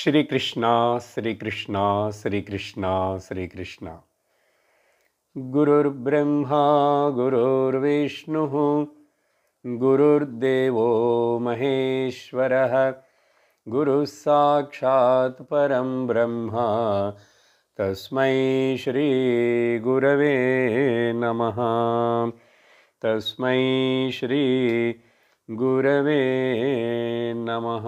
श्रीकृष्ण श्रीकृष्ण श्रीकृष्ण श्रीकृष्ण गुरुर्ब्रह्मा गुरुर्विष्णुः गुरुर्देवो महेश्वरः गुरुः साक्षात् परं ब्रह्म तस्मै श्री गुरवे नमः तस्मै श्री गुरवे नमः।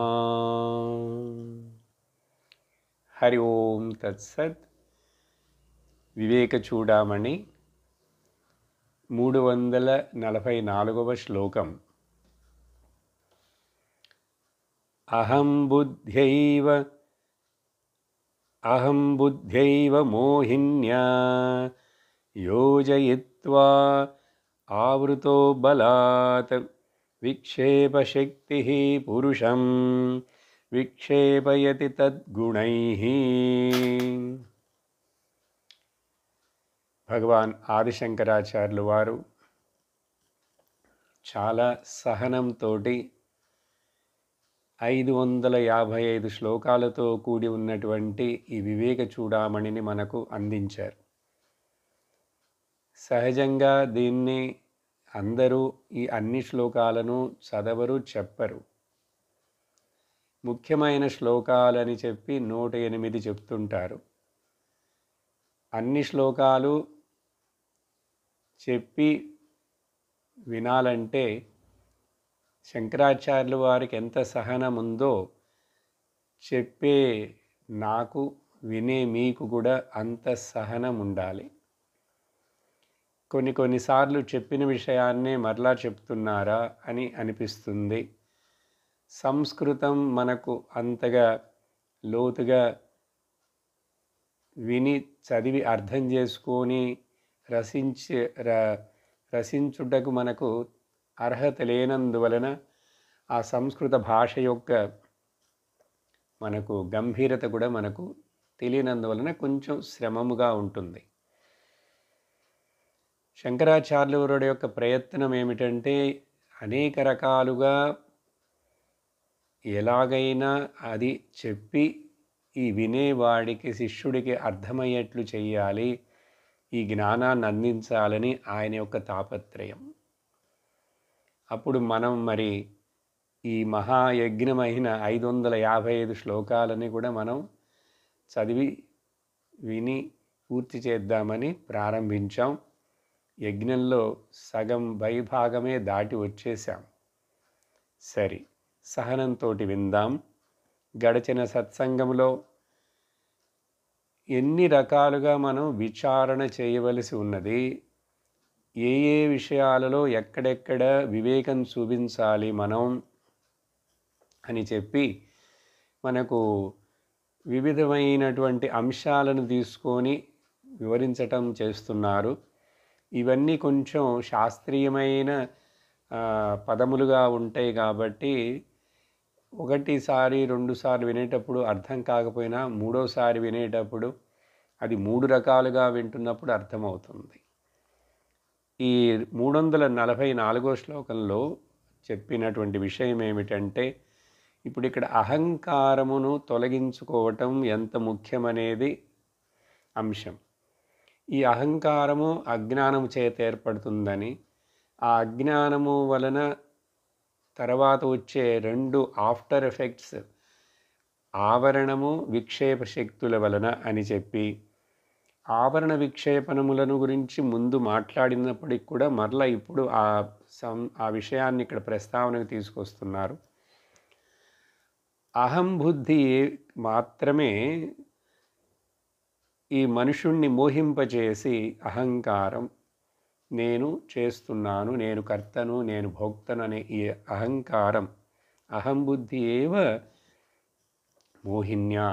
हरि ओम तत्सत्। వివేక చూడామణి 344వ శ్లోకం. అహం బుద్ధ్యైవ మోహిన్యా యోజయిత్వా ఆవృతో బలాత్ విక్షేపశక్తిః పురుషం విక్షేపయతి తద్గుణైః. భగవాన్ ఆదిశంకరాచార్యులు వారు చాలా సహనంతో 555 శ్లోకాలతో కూడి ఉన్నటువంటి ఈ వివేక చూడామణిని మనకు అందించారు. సహజంగా దీన్ని అందరూ ఈ అన్ని శ్లోకాలను చదవరు, చెప్పరు. ముఖ్యమైన శ్లోకాలని చెప్పి 108 చెప్తుంటారు. అన్ని శ్లోకాలు చెప్పి వినాలంటే శంకరాచార్యుల వారికి ఎంత సహనం ఉందో చెప్పే నాకు వినే మీకు కూడా అంత సహనం ఉండాలి. కొన్నిసార్లు చెప్పిన విషయాన్నే మరలా చెప్తున్నారా అని అనిపిస్తుంది. సంస్కృతం మనకు అంతగా లోతుగా విని చదివి అర్థం చేసుకొని రసించుటకు మనకు అర్హత లేనందువలన ఆ సంస్కృత భాష యొక్క మనకు గంభీరత కూడా మనకు తెలియనందువలన కొంచెం శ్రమముగా ఉంటుంది. శంకరాచార్యుల యొక్క ప్రయత్నం ఏమిటంటే అనేక రకాలుగా ఎలాగైనా అది చెప్పి ఈ వినేవాడికి శిష్యుడికి అర్థమయ్యేట్లు చేయాలి, ఈ జ్ఞానాన్ని అందించాలని ఆయన యొక్క తాపత్రయం. అప్పుడు మనం మరి ఈ మహాయజ్ఞమైన 555 శ్లోకాలని కూడా మనం చదివి విని పూర్తి చేద్దామని ప్రారంభించాం. యజ్ఞంలో సగం వైభాగమే దాటి వచ్చేసాం. సరే, సహనంతో విందాం. గడిచిన సత్సంగంలో ఎన్ని రకాలుగా మనం విచారణ చేయవలసి ఉన్నది, ఏ ఏ విషయాలలో ఎక్కడెక్కడ వివేకం చూపించాలి మనం అని చెప్పి మనకు వివిధమైనటువంటి అంశాలను తీసుకొని వివరించటం చేస్తున్నారు. ఇవన్నీ కొంచెం శాస్త్రీయమైన పదములుగా ఉంటాయి కాబట్టి ఒకటిసారి 2 సార్లు వినేటప్పుడు అర్థం కాకపోయినా మూడోసారి వినేటప్పుడు అది 3 రకాలుగా వింటున్నప్పుడు అర్థమవుతుంది. ఈ 344వ శ్లోకంలో చెప్పినటువంటి విషయం ఏమిటంటే, ఇప్పుడు ఇక్కడ అహంకారమును తొలగించుకోవటం ఎంత ముఖ్యమనేది అంశం. ఈ అహంకారము అజ్ఞానము చేత ఏర్పడుతుందని, ఆ అజ్ఞానము వలన తర్వాత వచ్చే 2 ఆఫ్టర్ ఎఫెక్ట్స్ ఆవరణము విక్షేప శక్తుల వలన అని చెప్పి, ఆవరణ విక్షేపణములను గురించి ముందు మాట్లాడినప్పటికి కూడా మరలా ఇప్పుడు ఆ విషయాన్ని ఇక్కడ ప్రస్తావనకు తీసుకొస్తున్నారు. అహం బుద్ధి మాత్రమే ఈ మనుషుణ్ణి మోహింపచేసి అహంకారం, నేను చేస్తున్నాను, నేను కర్తను, నేను భోక్తను అనే ఈ అహంకారం, అహం బుద్ధి ఏవ మోహిన్యా,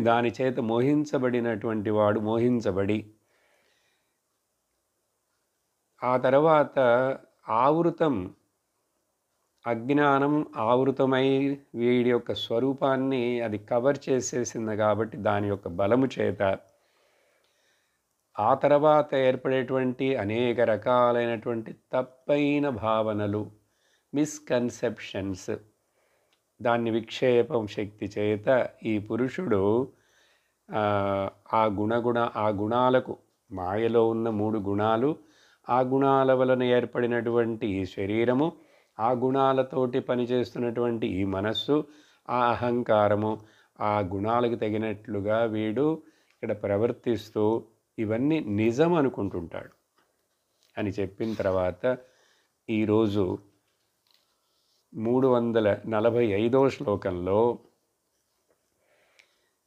దాని చేత మోహించబడినటువంటి వాడు మోహించబడి, ఆ తర్వాత ఆవృతం అజ్ఞానం ఆవృతమై వీడి యొక్క స్వరూపాన్ని అది కవర్ చేసేసింది కాబట్టి దాని యొక్క బలము చేత ఆ తర్వాత ఏర్పడేటువంటి అనేక రకాలైనటువంటి తప్పైన భావనలు, మిస్కన్సెప్షన్స్, దాన్ని విక్షేపం శక్తి చేత ఈ పురుషుడు ఆ గుణాలకు, మాయలో ఉన్న 3 గుణాలు, ఆ గుణాల వలన ఏర్పడినటువంటి ఈ శరీరము, ఆ గుణాలతోటి పనిచేస్తున్నటువంటి ఈ మనస్సు, ఆ అహంకారము, ఆ గుణాలకు తగినట్లుగా వీడు ఇక్కడ ప్రవర్తిస్తూ ఇవన్నీ నిజం అనుకుంటుంటాడు అని చెప్పిన తర్వాత ఈరోజు 345వ శ్లోకంలో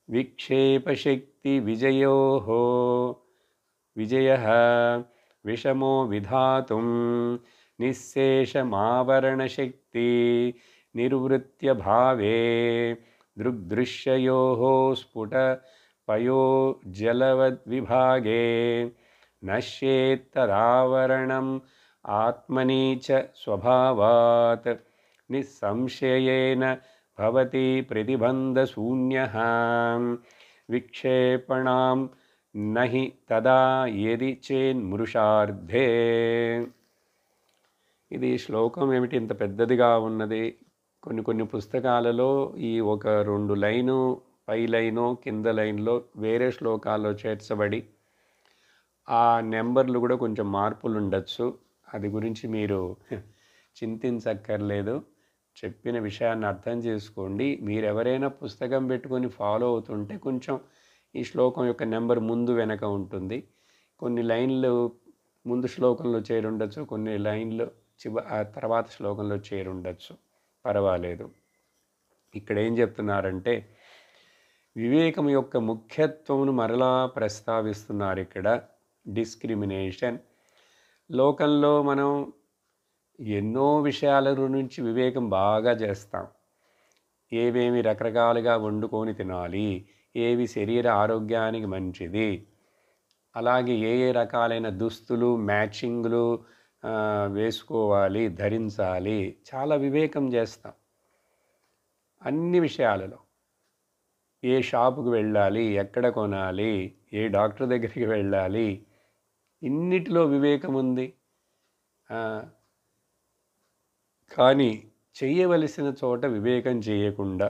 విక్షేపశక్తి విజయ విషమో విధాతుం నిశ్శేషమావరణశక్తి నిర్వృత్య భావే దృగ్దృశ్యయో స్ఫుట పయో జలవద్విభాగే నశ్యేత్తరావరణం ఆత్మని చ స్వభావాత్ నిస్సంశయేన భవతి ప్రతిబంధశూన్యః విక్షేపణాం నహి తదా యది చేన్మృషార్థే. ఇది శ్లోకం ఏమిటి ఇంత పెద్దదిగా ఉన్నది? కొన్ని పుస్తకాలలో ఈ ఒక 2 లైను పై లైను కింద లైన్లో వేరే శ్లోకాల్లో చేర్చబడి ఆ నెంబర్లు కూడా కొంచెం మార్పులు ఉండొచ్చు. అది గురించి మీరు చింతించక్కర్లేదు. చెప్పిన విషయాన్ని అర్థం చేసుకోండి. మీరెవరైనా పుస్తకం పెట్టుకొని ఫాలో అవుతుంటే కొంచెం ఈ శ్లోకం యొక్క నెంబర్ ముందు వెనక ఉంటుంది. కొన్ని లైన్లు ముందు శ్లోకంలో చేరుండొచ్చు, కొన్ని లైన్లు ఆ తర్వాత శ్లోకంలో చేరుండొచ్చు, పర్వాలేదు. ఇక్కడ ఏం చెప్తున్నారంటే వివేకం యొక్క ముఖ్యత్వమును మరలా ప్రస్తావిస్తున్నారు. ఇక్కడ డిస్క్రిమినేషన్. లోకంలో మనం ఎన్నో విషయాల నుంచి వివేకం బాగా చేస్తాం. ఏవేమి రకరకాలుగా వండుకొని తినాలి, ఏవి శరీర ఆరోగ్యానికి మంచిది, అలాగే ఏ రకాలైన దుస్తులు మ్యాచింగ్లు వేసుకోవాలి, ధరించాలి, చాలా వివేకం చేస్తాం అన్ని విషయాలలో. ఏ షాపుకు వెళ్ళాలి, ఎక్కడ కొనాలి, ఏ డాక్టర్ దగ్గరికి వెళ్ళాలి, ఇన్నిటిలో వివేకం ఉంది. కానీ చెయ్యవలసిన చోట వివేకం చేయకుండా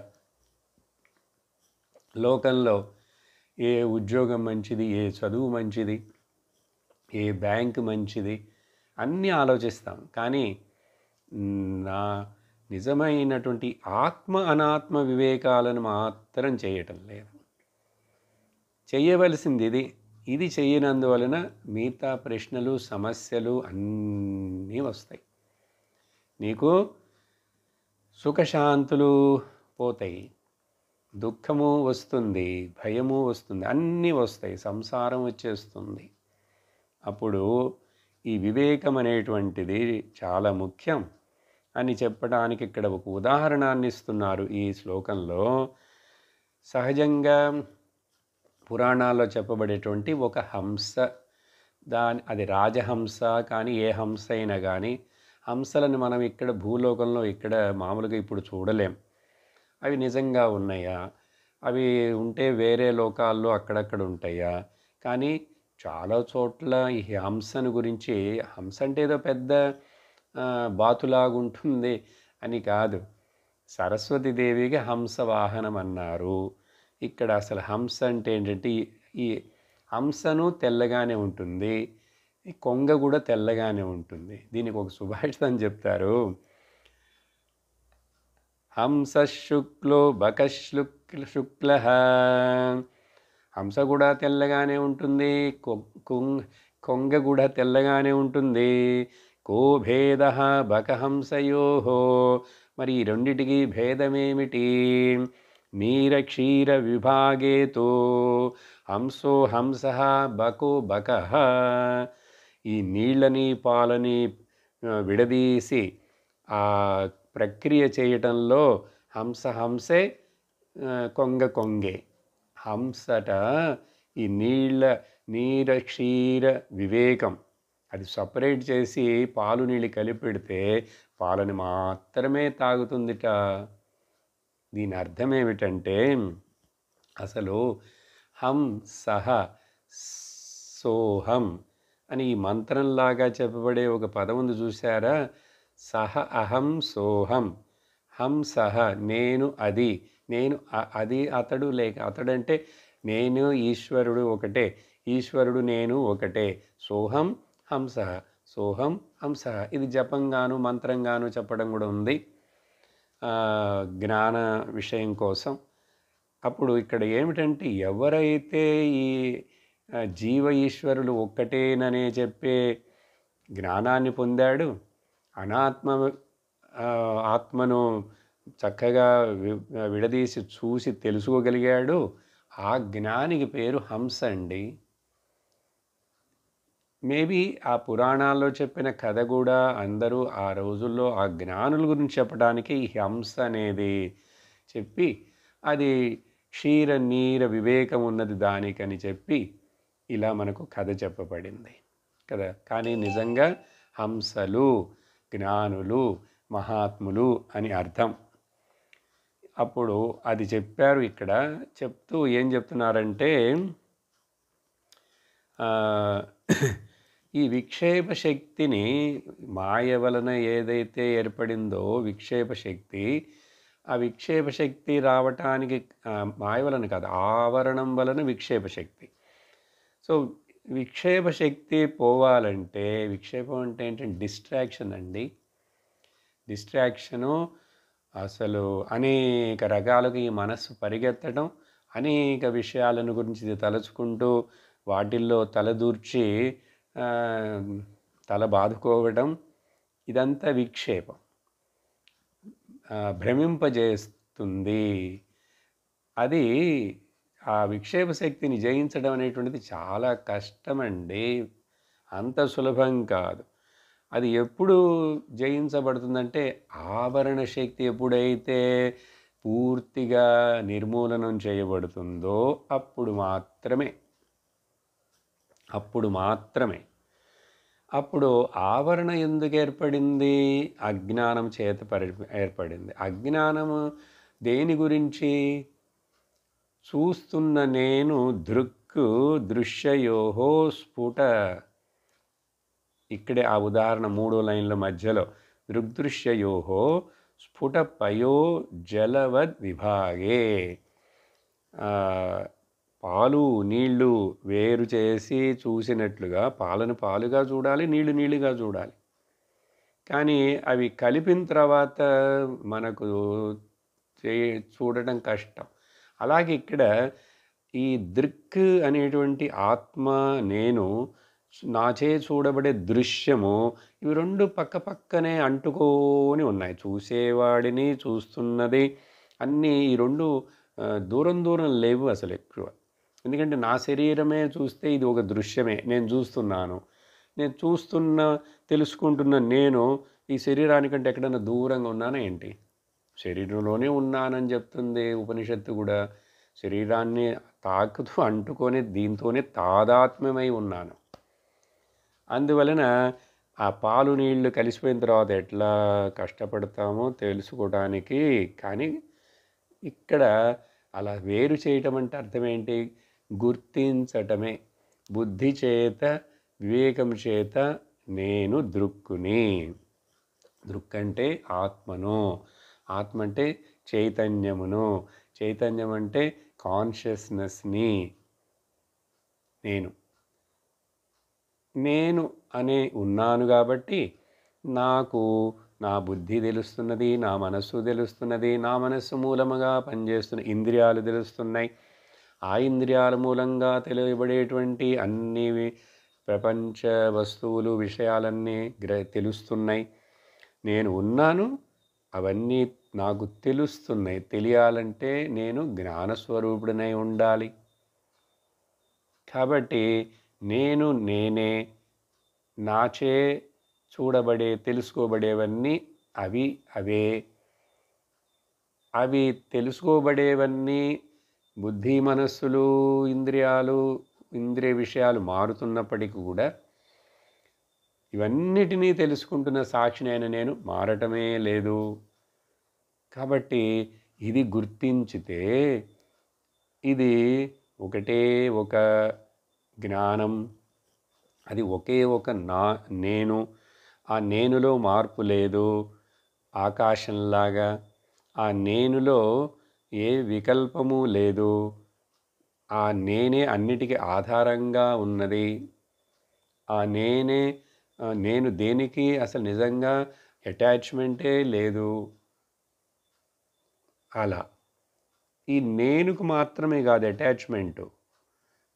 లోకంలో ఏ ఉద్యోగం మంచిది, ఏ చదువు మంచిది, ఏ బ్యాంక్ మంచిది అన్నీ ఆలోచిస్తాం. కానీ నా నిజమైనటువంటి ఆత్మ అనాత్మ వివేకాలను మాత్రం చేయటం లేదు. చెయ్యవలసింది ఇది చేయనందువలన మిగతా ప్రశ్నలు సమస్యలు అన్నీ వస్తాయి. నీకు సుఖశాంతులు పోతాయి, దుఃఖము వస్తుంది, భయము వస్తుంది, అన్నీ వస్తాయి, సంసారం వచ్చేస్తుంది. అప్పుడు ఈ వివేకం అనేటువంటిది చాలా ముఖ్యం అని చెప్పడానికి ఇక్కడ ఒక ఉదాహరణాన్ని ఇస్తున్నారు ఈ శ్లోకంలో. సహజంగా పురాణాల్లో చెప్పబడేటువంటి ఒక హంస, అది రాజహంస కానీ ఏ హంస అయినా కానీ, హంసలను మనం ఇక్కడ భూలోకంలో ఇక్కడ మామూలుగా ఇప్పుడు చూడలేం. అవి నిజంగా ఉన్నాయా, అవి ఉంటే వేరే లోకాల్లో అక్కడక్కడ ఉంటాయా? కానీ చాలా చోట్ల ఈ హంసను గురించి, హంస అంటే ఏదో పెద్ద బాతులాగుంటుంది అని కాదు. సరస్వతీదేవికి హంస వాహనం అన్నారు. ఇక్కడ అసలు హంస అంటే ఏంటంటే ఈ హంసను తెల్లగానే ఉంటుంది, ఈ కొంగ కూడా తెల్లగానే ఉంటుంది. దీనికి ఒక సుభాషితం చెప్తారు. హంస శుక్లో బకశుక్ల, హంస కూడా తెల్లగానే ఉంటుంది, కొంగ కూడా తెల్లగానే ఉంటుంది. కో భేద బకహంసయో, మరి ఈ రెండిటికి భేదమేమిటి? నీరక్షీర విభాగేతో హంసో హంస బకో బకః. ఈ నీళ్ళని పాలని విడదీసి ఆ ప్రక్రియ చేయటంలో హంసే, కొంగ కొంగే. హంసట ఈ నీరక్షీర వివేకం అది సపరేట్ చేసి పాలు నీళ్ళు కలిపి పెడితే పాలని మాత్రమే తాగుతుందిట. దీని అర్థం ఏమిటంటే అసలు హం సహ సోహం అని ఈ మంత్రంలాగా చెప్పబడే ఒక పదం ఉంది చూసారా? సహ అహం సోహం. హంసః నేను అది, నేను అది అతడు లేక అతడంటే నేను ఈశ్వరుడు ఒకటే, ఈశ్వరుడు నేను ఒకటే. సోహం హంసః, సోహం హంసః. ఇది జపంగాను మంత్రంగాను చెప్పడం కూడా ఉంది జ్ఞాన విషయం కోసం. అప్పుడు ఇక్కడ ఏమిటంటే ఎవరైతే ఈ జీవ ఈశ్వరులు ఒక్కటేననే చెప్పే జ్ఞానాన్ని పొందాడు, అనాత్మ ఆత్మను చక్కగా విడదీసి చూసి తెలుసుకోగలిగాడు, ఆ జ్ఞానికి పేరు హంస అండి. మేబీ ఆ పురాణాల్లో చెప్పిన కథ కూడా అందరూ ఆ రోజుల్లో ఆ జ్ఞానుల గురించి చెప్పడానికి ఈ హంస అనేది చెప్పి, అది క్షీర నీర వివేకం ఉన్నది దానికని చెప్పి ఇలా మనకు కథ చెప్పబడింది కదా. కానీ నిజంగా హంసలు జ్ఞానులు మహాత్ములు అని అర్థం. అప్పుడు అది చెప్పారు. ఇక్కడ చెప్తూ ఏం చెప్తున్నారంటే ఈ విక్షేప శక్తిని మాయ వలన ఏదైతే ఏర్పడిందో విక్షేప శక్తి, ఆ విక్షేప శక్తి రావటానికి మాయ వలన కాదు, ఆవరణం వలన విక్షేప శక్తి. సో విక్షేప శక్తి పోవాలంటే, విక్షేపం అంటే ఏంటంటే డిస్ట్రాక్షన్ అండి. డిస్ట్రాక్షను అసలు అనేక రకాలుగా ఈ మనస్సు పరిగెత్తడం, అనేక విషయాలను గురించి తలుచుకుంటూ వాటిల్లో తలదూర్చి తల బాదుకోవడం, ఇదంతా విక్షేపం భ్రమింపజేస్తుంది. అది ఆ విక్షేప శక్తిని జయించడం అనేటువంటిది చాలా కష్టమండి, అంత సులభం కాదు. అది ఎప్పుడు జయించబడుతుందంటే ఆవరణ శక్తి ఎప్పుడైతే పూర్తిగా నిర్మూలనం చేయబడుతుందో అప్పుడు మాత్రమే అప్పుడు ఆవరణ ఎందుకు ఏర్పడింది? అజ్ఞానం చేత ఏర్పడింది. అజ్ఞానము దేని గురించి? చూస్తున్న నేను దృక్కు దృశ్యయోహో స్ఫుట. ఇక్కడే ఆ ఉదాహరణ 3వ లైన్ల మధ్యలో దృగ్దృశ్యయోహో స్ఫుట పయో జలవద్ విభాగే. పాలు నీళ్లు వేరు చేసి చూసినట్లుగా పాలను పాలుగా చూడాలి, నీళ్లు నీళ్లుగా చూడాలి. కానీ అవి కలిపిన తర్వాత మనకు చూడటం కష్టం. అలాగే ఇక్కడ ఈ దృక్ అనేటువంటి ఆత్మ నేను నాచే చూడబడే దృశ్యము, ఇవి రెండు పక్క పక్కనే అంటుకొని ఉన్నాయి. చూసేవాడిని చూస్తున్నది అన్నీ ఈ రెండు దూరం దూరం లేవు అసలు ఎక్కువ. ఎందుకంటే నా శరీరమే చూస్తే ఇది ఒక దృశ్యమే, నేను చూస్తున్నాను. నేను తెలుసుకుంటున్న నేను ఈ శరీరానికంటే ఎక్కడన్నా దూరంగా ఉన్నానా ఏంటి? శరీరంలోనే ఉన్నానని చెప్తుంది ఉపనిషత్తు కూడా. శరీరాన్ని తాకుతూ అంటుకొని దీంతోనే తాదాత్మ్యమై ఉన్నాను. అందువలన ఆ పాలు నీళ్లు కలిసిపోయిన తర్వాత ఎట్లా కష్టపడతామో తెలుసుకోవడానికి. కానీ ఇక్కడ అలా వేరు చేయటం అంటే అర్థం ఏంటి? గుర్తించటమే. బుద్ధి చేత వివేకం చేత నేను దృక్కుని. దృక్ అంటే ఆత్మను, ఆత్మ అంటే చైతన్యమును, చైతన్యం అంటే కాన్షియస్నెస్ని. నేను అనే ఉన్నాను కాబట్టి నాకు నా బుద్ధి తెలుస్తున్నది, నా మనస్సు తెలుస్తున్నది, నా మనస్సు మూలముగా పనిచేస్తున్న ఇంద్రియాలు తెలుస్తున్నాయి. ఆ ఇంద్రియాల మూలంగా తెలియబడేటువంటి అన్ని ప్రపంచ వస్తువులు విషయాలన్నీ తెలుస్తున్నాయి. నేను ఉన్నాను, అవన్నీ నాకు తెలుస్తున్నాయి. తెలియాలంటే నేను జ్ఞానస్వరూపుడినై ఉండాలి. కాబట్టి నేను నేనే, నాచే చూడబడే తెలుసుకోబడేవన్నీ అవే. అవి తెలుసుకోబడేవన్నీ బుద్ధి మనస్సులు ఇంద్రియ విషయాలు మారుతున్నప్పటికీ కూడా ఇవన్నిటినీ తెలుసుకుంటున్న సాక్షిని అయిన నేను మారటమే లేదు. కాబట్టి ఇది గుర్తించితే ఇది ఒకటే ఒక జ్ఞానం, అది ఒకే ఒక నేను. ఆ నేనులో మార్పు లేదు. ఆకాశంలాగా ఆ నేనులో ఏ వికల్పము లేదు. ఆ నేనే అన్నిటికీ ఆధారంగా ఉన్నది. ఆ నేనే నేను దేనికి అసలు నిజంగా అటాచ్‌మెంటే లేదు. అలా. ఈ నేనుకు మాత్రమే కాదు అటాచ్‌మెంటు.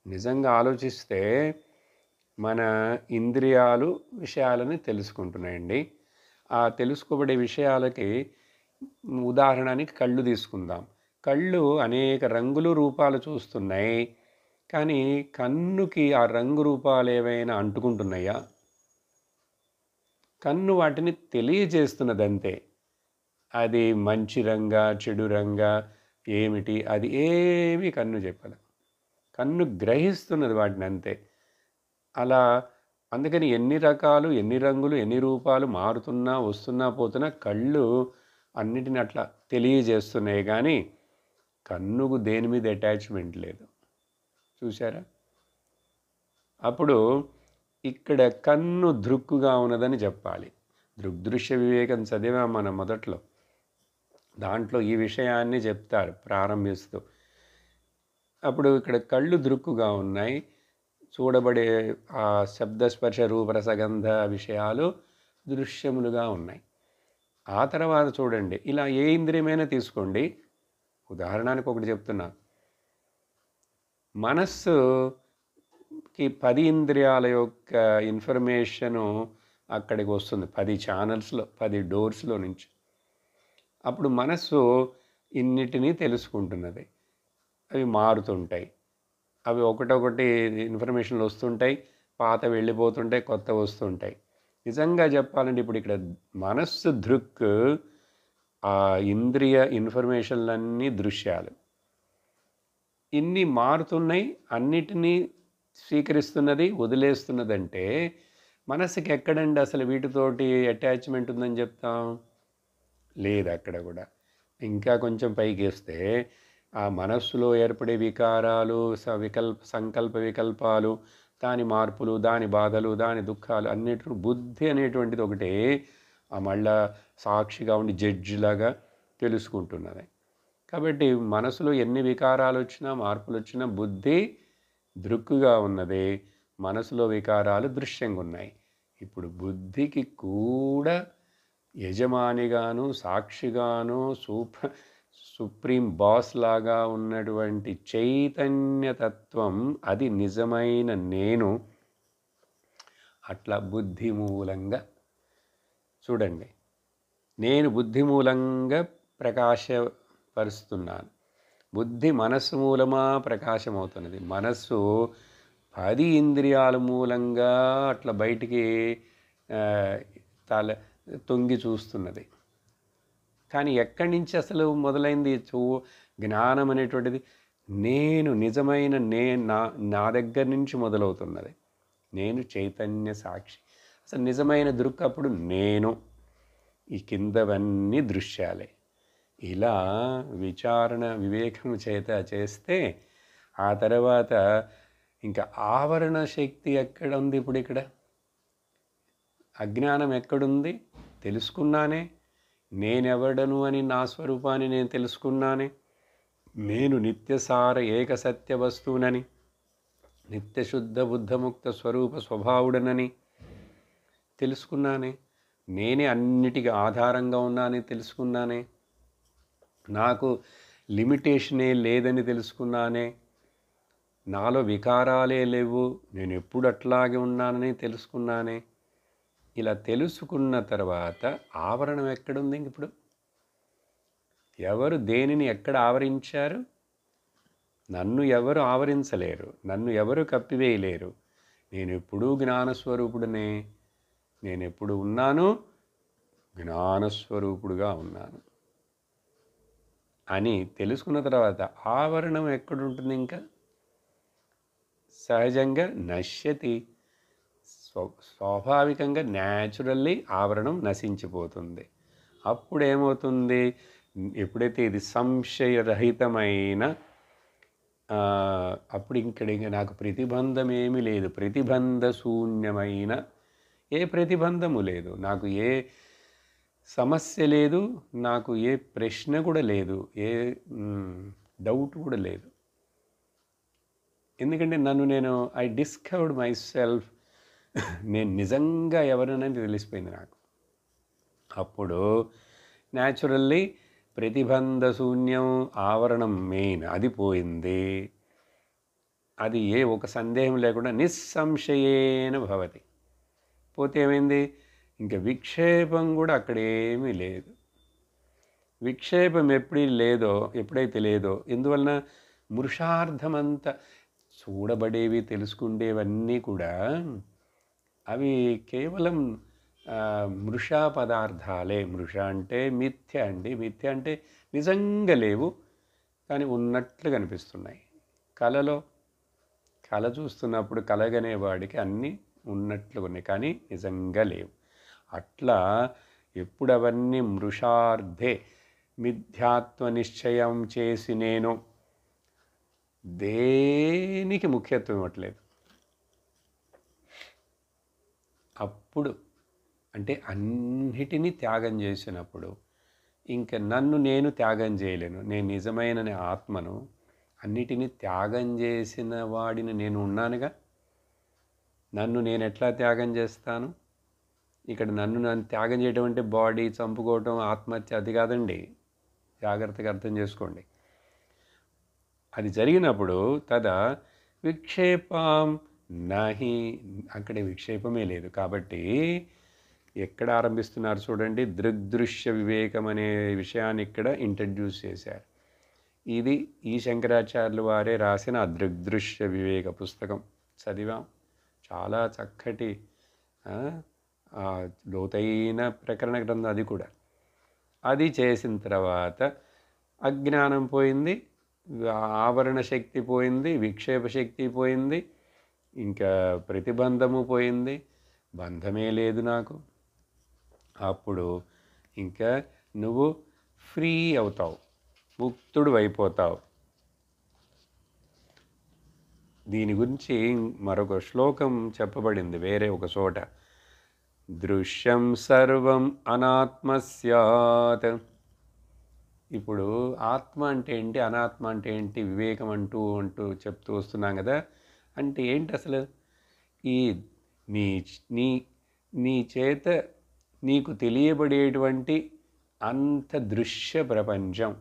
నిజంగా ఆలోచిస్తే మన ఇంద్రియాలు విషయాలని తెలుసుకుంటున్నాయండి. ఆ తెలుసుకోబడే విషయాలకి ఉదాహరణకి కళ్ళు తీసుకుందాం. కళ్ళు అనేక రంగులు, రూపాలు చూస్తున్నాయి. కానీ కన్నుకి ఆ రంగు రూపాలు ఏవైనా అంటుకుంటున్నాయా? కన్ను వాటిని తెలియజేస్తున్నదంతే. అది మంచి రంగా, చెడు రంగా, ఏమిటి అది ఏమీ కన్ను చెప్పదు. కన్ను గ్రహిస్తున్నది వాటినంతే. అలా అందుకని ఎన్ని రకాలు, ఎన్ని రంగులు, ఎన్ని రూపాలు మారుతున్నా, వస్తున్నా, పోతున్నా కళ్ళు అన్నిటిని అట్లా తెలియజేస్తున్నాయి గానీ, కన్నుకు దేని మీద అటాచ్‌మెంట్ లేదు. చూసారా? అప్పుడు ఇక్కడ కన్ను దృక్కుగా ఉన్నదని చెప్పాలి. దృగ్దృశ్య వివేకం చదివాం మనం మొదట్లో. దాంట్లో ఈ విషయాన్ని చెప్తారు ప్రారంభిస్తూ. అప్పుడు ఇక్కడ కళ్ళు దృక్కుగా ఉన్నాయి. చూడబడే ఆ శబ్ద స్పర్శ రూప రసగంధ విషయాలు దృశ్యములుగా ఉన్నాయి. ఆ తర్వాత చూడండి ఇలా ఏ ఇంద్రియమైనా తీసుకోండి. ఉదాహరణకి ఒకటి చెప్తున్నా. మనస్సుకి 10 ఇంద్రియాల యొక్క ఇన్ఫర్మేషను అక్కడికి వస్తుంది. 10 ఛానల్స్‌లో, 10 డోర్స్‌లో నుంచి. అప్పుడు మనస్సు ఇన్నిటిని తెలుసుకుంటున్నది. అవి మారుతుంటాయి. అవి ఒకటొకటి ఇన్ఫర్మేషన్లు వస్తుంటాయి. పాతవి వెళ్ళిపోతుంటాయి. కొత్తవి వస్తుంటాయి. నిజంగా చెప్పాలంటే ఇప్పుడు ఇక్కడ మనస్సు దృక్ ఆ ఇంద్రియ ఇన్ఫర్మేషన్లన్నీ దృశ్యాలు. ఇన్ని మారుతున్నాయి. అన్నిటినీ స్వీకరిస్తున్నది, వదిలేస్తున్నదంటే మనసుకి ఎక్కడండి అసలు వీటితోటి అటాచ్‌మెంట్ ఉందని చెప్తాం? లేదు అక్కడ కూడా. ఇంకా కొంచెం పైకేస్తే ఆ మనస్సులో ఏర్పడే వికారాలు, సంకల్ప వికల్పాలు, దాని మార్పులు, దాని బాధలు, దాని దుఃఖాలు అన్నిటిని బుద్ధి అనేటువంటిది ఒకటే మళ్ళా సాక్షిగా ఉండి జడ్జిలాగా తెలుసుకుంటున్నది. కాబట్టి మనసులో ఎన్ని వికారాలు వచ్చినా, మార్పులు వచ్చినా బుద్ధి దృక్కుగా ఉన్నది. మనసులో వికారాలు దృశ్యంగా ఉన్నాయి. ఇప్పుడు బుద్ధికి కూడా యజమానిగాను, సాక్షిగాను, సుప్రీం బాస్ లాగా ఉన్నటువంటి చైతన్యతత్వం అది నిజమైన నేను. అట్లా బుద్ధి మూలంగా చూడండి. నేను బుద్ధి మూలంగా ప్రకాశపరుస్తున్నాను. బుద్ధి మనస్సు మూలమా ప్రకాశమవుతున్నది. మనస్సు 10 ఇంద్రియాల మూలంగా అట్లా బయటికి తల తొంగి చూస్తున్నది. కానీ ఎక్కడి నుంచి అసలు మొదలైంది జ్ఞానం అనేటువంటిది? నేను నిజమైన నా దగ్గర నుంచి మొదలవుతున్నది. నేను చైతన్య సాక్షి. అసలు నిజమైన దృక్ అప్పుడు నేను. ఈ కిందవన్నీ దృశ్యాలే. ఇలా విచారణ వివేకం చేత చేస్తే ఆ తర్వాత ఇంకా ఆవరణ శక్తి ఎక్కడ ఉంది? ఇప్పుడు ఇక్కడ అజ్ఞానం ఎక్కడుంది? తెలుసుకున్నానే. నేనెవడను అని నా స్వరూపాన్ని నేను తెలుసుకున్నానే. నేను నిత్యసార ఏక సత్య వస్తువునని, నిత్యశుద్ధ బుద్ధముక్త స్వరూప స్వభావుడనని తెలుసుకున్నానే. నేనే అన్నిటికీ ఆధారంగా ఉన్నానని తెలుసుకున్నానే. నాకు లిమిటేషనే లేదని తెలుసుకున్నానే. నాలో వికారాలే లేవు, నేను ఎప్పుడు అట్లాగే ఉన్నానని తెలుసుకున్నానే. ఇలా తెలుసుకున్న తర్వాత ఆవరణం ఎక్కడుంది? ఇప్పుడు ఎవరు దేనిని ఎక్కడ ఆవరించారు? నన్ను ఎవరు ఆవరించలేరు, నన్ను ఎవరు కప్పివేయలేరు. నేను ఎప్పుడూ జ్ఞానస్వరూపుడనే. నేను ఎప్పుడు ఉన్నాను, జ్ఞానస్వరూపుడుగా ఉన్నాను అని తెలుసుకున్న తర్వాత ఆవరణం ఎక్కడుంటుంది? ఇంకా సహజంగా నశ్యతి. స్వాభావికంగా న్యాచురల్లీ ఆవరణం నశించిపోతుంది. అప్పుడేమవుతుంది? ఎప్పుడైతే ఇది సంశయరహితమైన అప్పుడు ఇక్కడ నాకు ప్రతిబంధం ఏమీ లేదు. ప్రతిబంధ శూన్యమైన ఏ ప్రతిబంధము లేదు. నాకు ఏ సమస్య లేదు, నాకు ఏ ప్రశ్న కూడా లేదు, ఏ డౌట్ కూడా లేదు. ఎందుకంటే నేను ఐ డిస్కవర్డ్ మై సెల్ఫ్. నేను నిజంగా ఎవరనేది తెలిసిపోయింది నాకు. అప్పుడు న్యాచురల్లీ ప్రతిబంధ శూన్యం, ఆవరణం మెయిన్ అది పోయింది. అది ఒక సందేహం లేకుండా నిస్సంశయేన భవతి. పోతే ఏమైంది, ఇంకా విక్షేపం కూడా అక్కడేమీ లేదు. విక్షేపం ఎప్పుడైతే లేదో ఎందువలన మృషార్థమంతా చూడబడేవి, తెలుసుకుండేవన్నీ కూడా అవి కేవలం మృషా పదార్థాలే. మృష అంటే మిథ్య అండి. మిథ్య అంటే నిజంగా లేవు కానీ ఉన్నట్లు కనిపిస్తున్నాయి. కళ చూస్తున్నప్పుడు కలగనేవాడికి అన్నీ ఉన్నట్లు ఉన్నాయి కానీ నిజంగా లేవు. అట్లా ఎప్పుడు అవన్నీ మృషార్థే మిథ్యాత్వ నిశ్చయం చేసి నేను దేనికి ముఖ్యత్వం ఇవ్వట్లేదు, అప్పుడు అంటే అన్నిటినీ త్యాగం చేసినప్పుడు ఇంకా నన్ను నేను త్యాగం చేయలేను. నేను నిజమైన ఆత్మను, అన్నిటినీ త్యాగం చేసిన వాడిని నేను ఉన్నానుగా. నన్ను నేను ఎట్లా త్యాగం చేస్తాను? ఇక్కడ నన్ను త్యాగం చేయడం అంటే బాడీ చంపుకోవటం, ఆత్మహత్య అది కాదండి. జాగ్రత్తగా అర్థం చేసుకోండి. అది జరిగినప్పుడు తదా విక్షేపం నాహి, అక్కడే విక్షేపమే లేదు. కాబట్టి ఎక్కడ ఆరంభిస్తున్నారు చూడండి, దృగ్దృశ్య వివేకం అనే విషయాన్ని ఇక్కడ ఇంట్రడ్యూస్ చేశారు. ఇది ఈ శంకరాచార్యులు వారే రాసిన దృగ్దృశ్య వివేక పుస్తకం చదివాం. చాలా చక్కటి లోతైన ప్రకరణ గ్రంథం అది కూడా. అది చేసిన తర్వాత అజ్ఞానం పోయింది, ఆవరణ శక్తి పోయింది, విక్షేప శక్తి పోయింది, ఇంకా ప్రతిబంధము పోయింది, బంధమే లేదు నాకు. అప్పుడు ఇంకా నువ్వు ఫ్రీ అవుతావు, ముక్తుడు అయిపోతావు. దీని గురించి మరొక శ్లోకం చెప్పబడింది వేరే ఒక చోట. దృశ్యం సర్వం అనాత్మ స్యాత్. ఇప్పుడు ఆత్మ అంటే ఏంటి, అనాత్మ అంటే ఏంటి, వివేకం అంటూ చెప్తూ వస్తున్నాం కదా. అంటే ఏంటి అసలు? ఈ నీ చేత నీకు తెలియబడేటువంటి అంత దృశ్య ప్రపంచం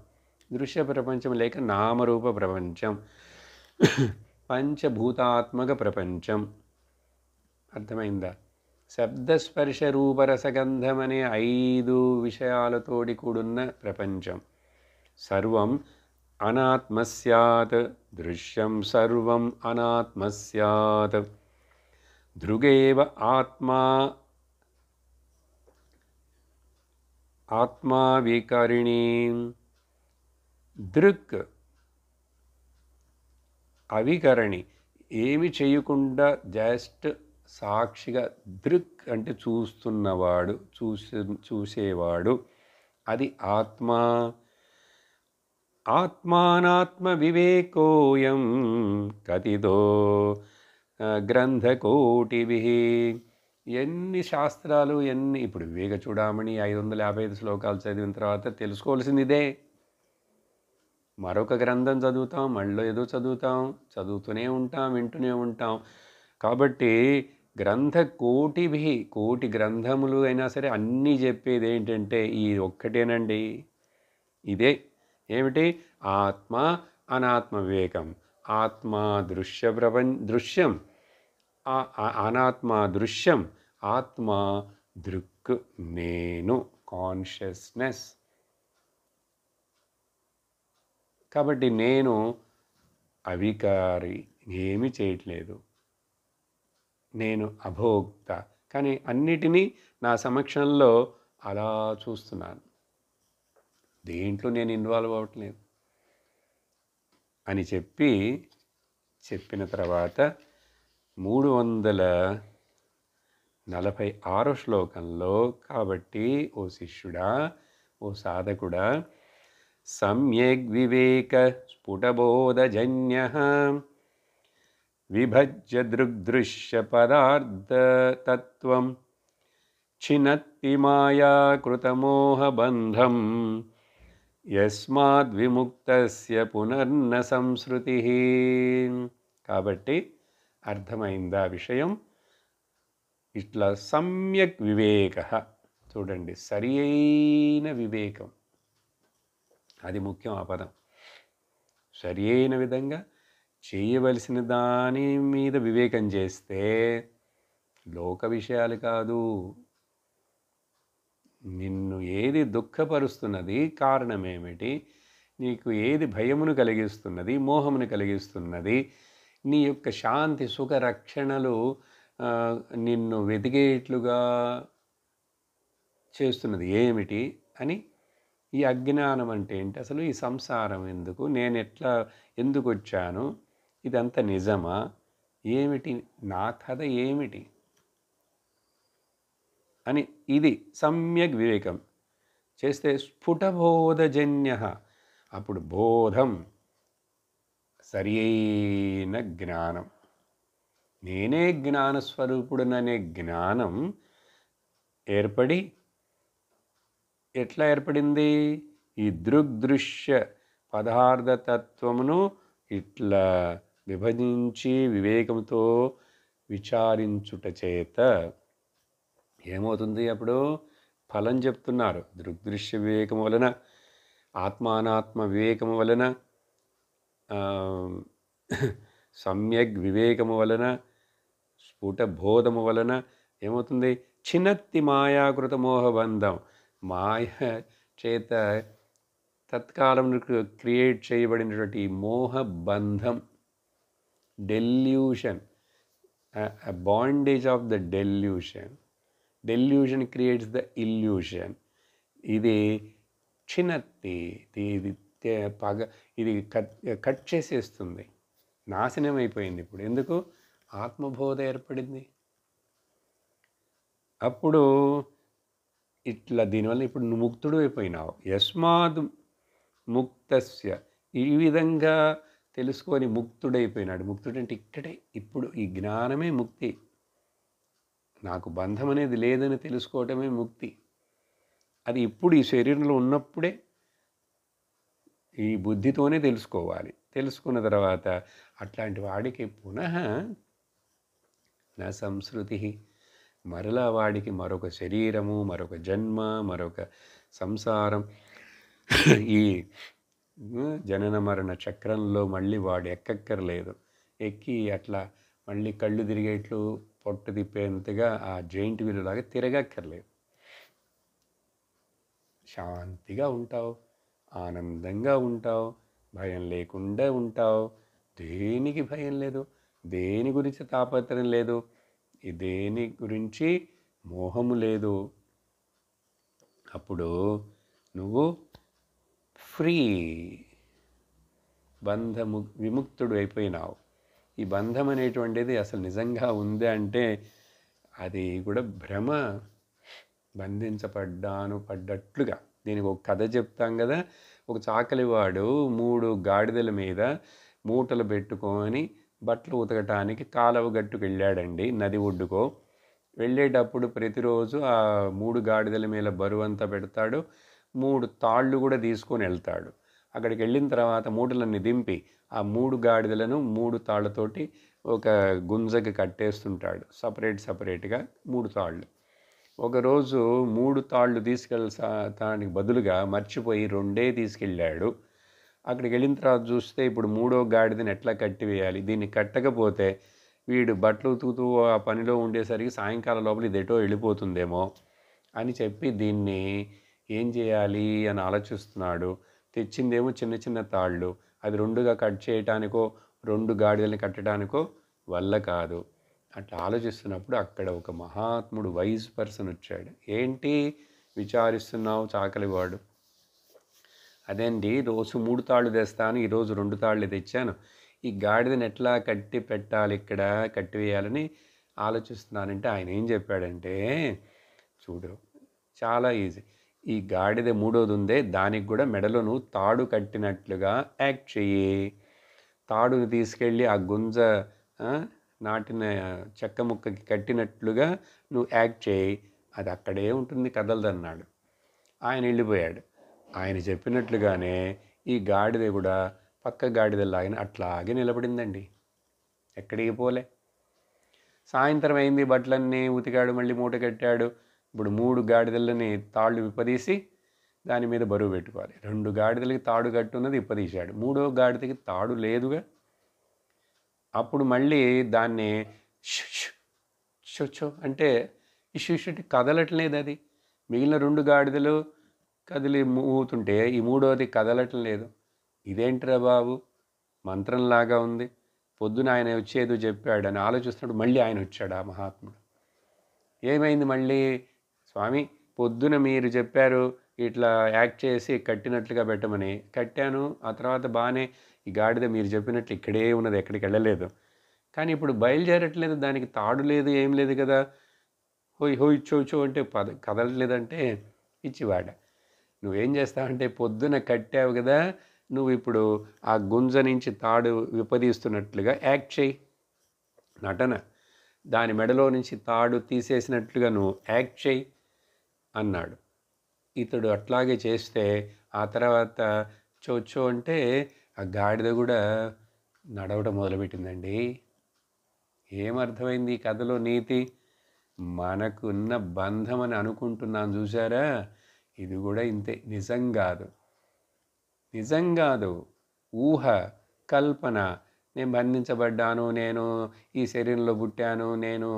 లేక నామరూప ప్రపంచం, పంచభూతాత్మక ప్రపంచం, అర్థమైందా? శబ్దస్పర్శ రూపరసగంధం అనే 5 విషయాలతోటి కూడున్న ప్రపంచం. సర్వం అనాత్మ స్యాత్, దృశ్యం సర్వం అనాత్మ స్యాత్. దృగేవ ఆత్మా వికరిణీ. దృక్ అవికరణి, ఏమి చేయకుండా జస్ట్ సాక్షిగా. దృక్ అంటే చూస్తున్నవాడు, చూసేవాడు, అది ఆత్మ. ఆత్మానాత్మ వివేకోయం కతిదో గ్రంథకోటిభి. ఎన్ని శాస్త్రాలు, ఇప్పుడు వివేక చూడమని 555 శ్లోకాలు చదివిన తర్వాత తెలుసుకోవాల్సింది ఇదే. మరొక గ్రంథం చదువుతాం, మళ్ళీ ఏదో చదువుతూనే ఉంటాం, వింటూనే ఉంటాం. కాబట్టి కోటి గ్రంథములు అయినా సరే అన్నీ చెప్పేది ఏంటంటే ఈ ఒక్కటేనండి. ఇదే ఏమిటి? ఆత్మ అనాత్మ వివేకం. ఆత్మ దృశ్యం, అనాత్మ దృశ్యం, ఆత్మ దృక్, నేను కాన్షియస్నెస్. కాబట్టి నేను అవికారి, ఏమీ చేయట్లేదు, నేను అభోక్త, కానీ అన్నిటినీ నా సమక్షంలో అలా చూస్తున్నాను, దేంట్లో నేను ఇన్వాల్వ్ అవ్వట్లేదు అని చెప్పిన తర్వాత 346 శ్లోకంలో, కాబట్టి ఓ శిష్యుడా, ఓ సాధకుడా, సమ్యగ్ వివేక స్ఫుటబోధజన్యః విభజ్య దృగ్దృశ్య పదార్థతత్వం చినత్తి మాయా కృతమోహబంధం యస్మాద్విముక్తస్య పునర్న సంస్మృతి. కాబట్టి అర్థమైందా విషయం? ఇట్లా సమ్యక్ వివేక, చూడండి, సరి అయిన వివేకం, అది ముఖ్యం. ఆ పదం సరి అయిన విధంగా చేయవలసిన దాని మీద వివేకం చేస్తే లోక విషయాలు కాదు, నిన్ను ఏది దుఃఖపరుస్తున్నది, కారణమేమిటి, నీకు ఏది భయమును కలిగిస్తున్నది, మోహమును కలిగిస్తున్నది, నీ యొక్క శాంతి సుఖ రక్షణలు నిన్ను వెతికేట్లుగా చేస్తున్నది ఏమిటి అని. ఈ అజ్ఞానం అంటే ఏంటి, అసలు ఈ సంసారం ఎందుకు, నేను ఎట్లా ఎందుకు వచ్చాను, ఇదంతా నిజమా, ఏమిటి నా కథ ఏమిటి అని, ఇది సమ్యక్ వివేకం చేస్తే స్ఫుటబోధజన్య, అప్పుడు బోధం సరి అయిన జ్ఞానం, నేనే జ్ఞానస్వరూపుడుననే జ్ఞానం ఏర్పడి, ఎట్లా ఏర్పడింది, ఈ దృగ్దృశ్య పదార్థతత్వమును ఇట్లా విభజించి వివేకంతో విచారించుట చేత ఏమవుతుంది, అప్పుడు ఫలం చెప్తున్నారు. దృగ్దృశ్య వివేకం వలన, ఆత్మానాత్మ వివేకము వలన, సమ్యక్ వివేకము వలన, స్ఫుట బోధము వలన ఏమవుతుంది, చినత్తి మాయాకృత మోహబంధం, మాయ చేత తత్కాలం క్రియేట్ చేయబడినటువంటి మోహబంధం, delusion, bondage of the delusion, delusion creates the illusion, ఇది చినత్తి, ఇది ఇది కట్ చేసేస్తుంది, నాశనం అయిపోయింది. ఇప్పుడు ఎందుకు, ఆత్మబోధ ఏర్పడింది. అప్పుడు ఇట్లా దీనివల్ల ఇప్పుడు నువ్వు ముక్తుడు అయిపోయినావు. యస్మాద్ ముక్తస్య, ఈ విధంగా తెలుసుకొని ముక్తుడైపోయినాడు. ముక్తుడు అంటే ఇక్కడే ఇప్పుడు ఈ జ్ఞానమే ముక్తి, నాకు బంధం అనేది లేదని తెలుసుకోవటమే ముక్తి. అది ఇప్పుడు ఈ శరీరంలో ఉన్నప్పుడే ఈ బుద్ధితోనే తెలుసుకోవాలి. తెలుసుకున్న తర్వాత అట్లాంటి వాడికి పునః నా సంస్కృతి, మరలా వాడికి మరొక శరీరము, మరొక జన్మ, మరొక సంసారం, ఈ జనన మరణ చక్రంలో మళ్ళీ వాడు ఎక్కక్కర్లేదు. ఎక్కి అట్లా మళ్ళీ కళ్ళు తిరిగేట్లు పొట్టు తిప్పేంతగా ఆ జైంట్ వీలులాగా తిరగక్కర్లేదు. శాంతిగా ఉంటావు, ఆనందంగా ఉంటావు, భయం లేకుండా ఉంటావు, దేనికి భయం లేదు, దేని గురించి తాపత్రయం లేదు, దేని గురించి మోహము లేదు. అప్పుడు నువ్వు ఫ్రీ, బంధము విముక్తుడు అయిపోయినావు. ఈ బంధం అనేటువంటిది అసలు నిజంగా ఉంది అంటే అది కూడా భ్రమ, పడ్డట్లుగా. దీనికి ఒక కథ చెప్తాం కదా. ఒక చాకలివాడు 3 గాడిదల మీద మూటలు పెట్టుకొని బట్టలు ఉతకటానికి కాలువ గట్టుకు వెళ్ళాడండి, నది ఒడ్డుకో. వెళ్ళేటప్పుడు ప్రతిరోజు ఆ 3 గాడిదల మీద బరువంతా పెడతాడు, 3 తాళ్ళు కూడా తీసుకొని వెళ్తాడు. అక్కడికి వెళ్ళిన తర్వాత మూటలన్నీ దింపి ఆ 3 గాడిదలను 3 తాళ్ళతోటి ఒక గుంజకి కట్టేస్తుంటాడు, సపరేట్గా 3 తాళ్ళు. ఒకరోజు 3 తాళ్ళు తీసుకెళ్ళడానికి బదులుగా మర్చిపోయి 2 తీసుకెళ్ళాడు. అక్కడికి వెళ్ళిన తర్వాత చూస్తే ఇప్పుడు 3వ గాడిదని ఎట్లా కట్టివేయాలి, దీన్ని కట్టకపోతే వీడు బట్టలు ఉతుకుతూ ఆ పనిలో ఉండేసరికి సాయంకాలం లోపల ఇది ఎటో వెళ్ళిపోతుందేమో అని చెప్పి దీన్ని ఏం చేయాలి అని ఆలోచిస్తున్నాడు. తెచ్చిందేమో చిన్న చిన్న తాళ్ళు, అది 2గా కట్ చేయటానికో 2 గాడిదల్ని కట్టడానికో వల్ల కాదు. అట్లా ఆలోచిస్తున్నప్పుడు అక్కడ ఒక మహాత్ముడు, వైజ్ పర్సన్ వచ్చాడు. ఏంటి విచారిస్తున్నావు చాకలివాడు? అదేంటి, రోజు 3 తాళ్ళు తెస్తాను, ఈరోజు 2 తాళ్ళు తెచ్చాను, ఈ గాడిదని ఎట్లా కట్టి పెట్టాలి, ఇక్కడ కట్టివేయాలని ఆలోచిస్తున్నానంటే ఆయన ఏం చెప్పాడంటే, చూడు చాలా ఈజీ, ఈ గాడిద 3వది ఉందే దానికి కూడా మెడలో నువ్వు తాడు కట్టినట్లుగా యాక్ట్ చెయ్యి. తాడుని తీసుకెళ్ళి ఆ గుంజ నాటిన చెక్క ముక్కకి కట్టినట్లుగా నువ్వు యాక్ట్ చేయి. అది అక్కడే ఉంటుంది, కదలదన్నాడు. ఆయన వెళ్ళిపోయాడు. ఆయన చెప్పినట్లుగానే ఈ గాడిద కూడా పక్క గాడిదలాగిన అట్లాగే నిలబడిందండి, ఎక్కడికి పోలే. సాయంత్రం అయింది, బట్టలన్నీ ఉతికాడు, మళ్ళీ మూట కట్టాడు. ఇప్పుడు 3 గాడిదలని తాళ్ళు విప్పదీసి దాని మీద బరువు పెట్టుకోవాలి. 2 గాడిదలకి తాడు కట్టున్నది ఇప్పదీశాడు, 3వ గాడిదకి తాడు లేదుగా. అప్పుడు మళ్ళీ దాన్ని షో అంటే ఈ షుషుటి కదలట్లేదు. అది మిగిలిన 2 గాడిదలు కదిలి మూతుంటే ఈ 3వది కదలటం లేదు. ఇదేంట్రా బాబు, మంత్రంలాగా ఉంది. పొద్దున ఆయన వచ్చేదో చెప్పాడు అని ఆలోచిస్తున్నాడు. మళ్ళీ ఆయన వచ్చాడు ఆ మహాత్ముడు. ఏమైంది మళ్ళీ? స్వామి, పొద్దున మీరు చెప్పారు ఇట్లా యాక్ట్ చేసి కట్టినట్లుగా పెట్టమని, కట్టాను. ఆ తర్వాత బాగానే ఈ గాడిద మీరు చెప్పినట్లు ఇక్కడే ఉన్నది, ఎక్కడికి వెళ్ళలేదు. కానీ ఇప్పుడు బయలుదేరట్లేదు, దానికి తాడు లేదు, ఏం లేదు కదా. హోయ్ హోయ్ చో అంటే కదలట్లేదంటే ఇచ్చివాడ. నువ్వేం చేస్తావంటే పొద్దున కట్టావు కదా, నువ్వు ఇప్పుడు ఆ గుంజ నుంచి తాడు విప్పదీస్తున్నట్లుగా యాక్ట్ చేయి, నటన. దాని మెడలో నుంచి తాడు తీసేసినట్లుగా నువ్వు యాక్ట్ చేయి అన్నాడు. ఇతడు అట్లాగే చేస్తే ఆ తర్వాత చో అంటే ఆ గాడిద కూడా నడవడం మొదలుపెట్టిందండి. ఏమర్థమైంది ఈ కథలో నీతి? మనకున్న బంధం అని అనుకుంటున్నాను చూసారా, ఇది కూడా ఇంతే. నిజం కాదు, ఊహ, కల్పన. నేను బంధించబడ్డాను, నేను ఈ శరీరంలో పుట్టాను, నేను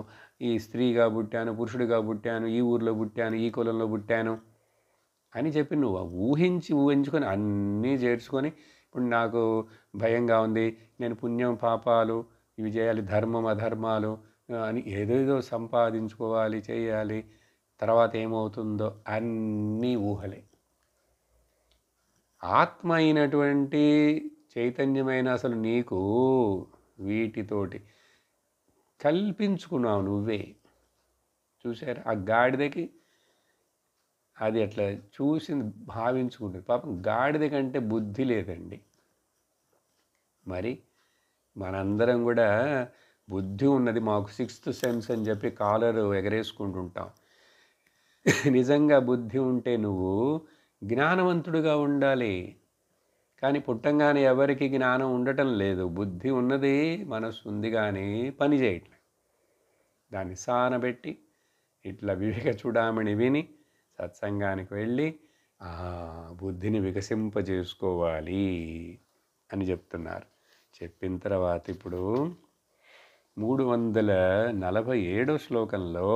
ఈ స్త్రీగా పుట్టాను, పురుషుడిగా పుట్టాను, ఈ ఊరిలో పుట్టాను, ఈ కులంలో పుట్టాను అని చెప్పి నువ్వు ఊహించుకొని అన్నీ చేర్చుకొని ఇప్పుడు నాకు భయంగా ఉంది, నేను పుణ్యం పాపాలు ఇవి చేయాలి, ధర్మం అధర్మాలు అని ఏదేదో సంపాదించుకోవాలి, చేయాలి, తర్వాత ఏమవుతుందో అన్నీ ఊహలే. ఆత్మ అయినటువంటి చైతన్యమైన అసలు నీకు వీటితోటి కల్పించుకున్నావు నువ్వే. చూసారు ఆ గాడిదకి, అది అట్లా చూసింది భావించుకుంటుంది. పాపం గాడిద కంటే బుద్ధి లేదండి. మరి మనందరం కూడా బుద్ధి ఉన్నది, మాకు 6th సెన్స్ అని చెప్పి కాలరు ఎగరేసుకుంటుంటాం. నిజంగా బుద్ధి ఉంటే నువ్వు జ్ఞానవంతుడిగా ఉండాలి. కానీ పుట్టంగానే ఎవరికి జ్ఞానం ఉండటం లేదు. బుద్ధి ఉన్నది, మనసు ఉంది, కానీ పని చేయట్లేదు. దాన్ని సానబెట్టి ఇట్లా వివేక చూడామణి విని సత్సంగానికి వెళ్ళి ఆ బుద్ధిని వికసింపజేసుకోవాలి అని చెప్తున్నారు. చెప్పిన తర్వాత ఇప్పుడు 347వ శ్లోకంలో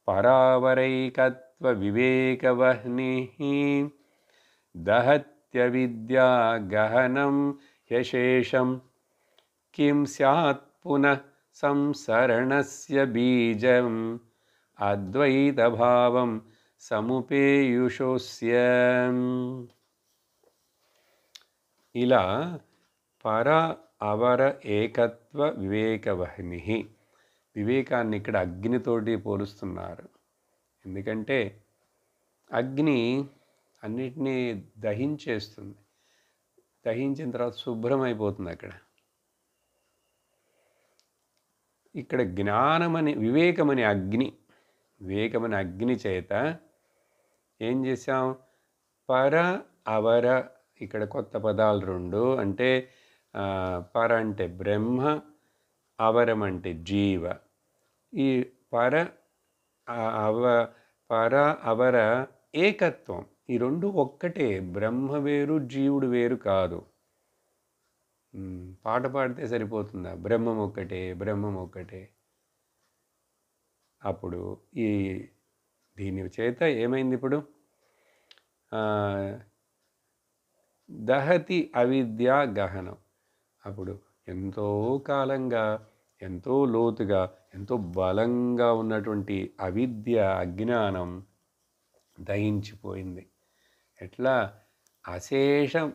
పరావరైకత్వ వివేకవహ్ని దహత్య విద్యా గహనం యశేషం కిం స్యాత్ పునః సంసరణస్య బీజం అద్వైతభావం సముపేయుషోస్య. ఇలా పర అవర ఏకత్వ వివేకవహ్ని, వివేకాన్ని ఇక్కడ అగ్నితోటి పోలుస్తున్నారు. ఎందుకంటే అగ్ని అన్నిటినీ దహించేస్తుంది, దహించిన తర్వాత శుభ్రమైపోతుంది. ఇక్కడ జ్ఞానమని వివేకమని అగ్ని చేత ఏం చేశాం? పర అవర, ఇక్కడ కొత్త పదాలు 2. అంటే పర అంటే బ్రహ్మ, అవరం అంటే జీవ. ఈ పర అవర ఏకత్వం, ఈ 2 ఒక్కటే. బ్రహ్మ వేరు, జీవుడు వేరు కాదు. పాట పాడితే సరిపోతుందా? బ్రహ్మం ఒక్కటే. అప్పుడు దీని చేత ఏమైంది? ఇప్పుడు దహతి అవిద్యా గహనం. అప్పుడు ఎంతో కాలంగా, ఎంతో లోతుగా, ఎంతో బలంగా ఉన్నటువంటి అవిద్య, అజ్ఞానం దహించిపోయింది. ఎట్లా? అశేషం,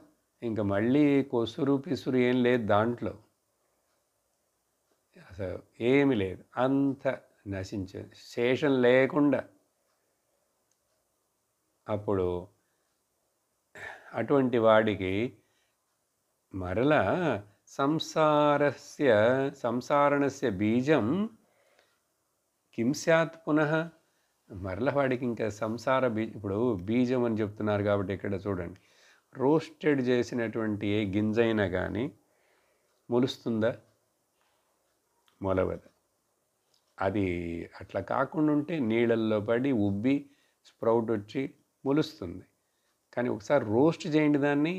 ఇంకా మళ్ళీ కొసురు పిసురు ఏం లేదు దాంట్లో, అసలు ఏమి లేదు, అంత నశించేది, శేషం లేకుండా. అప్పుడు అటువంటి వాడికి మరలా సంసారణస్య బీజం కిం స్యాత్ పునః మరల వాడికి ఇంకా సంసార ఇప్పుడు బీజం అని చెప్తున్నారు కాబట్టి ఇక్కడ చూడండి, రోస్టెడ్ చేసినటువంటి ఏ గింజ అయినా కానీ మొలుస్తుందా? మొలవదు. అది అట్లా కాకుండా ఉంటే నీళ్ళల్లో పడి ఉబ్బి స్ప్రౌట్ వచ్చి మొలుస్తుంది. కానీ ఒకసారి రోస్ట్ చేయండి దాన్ని,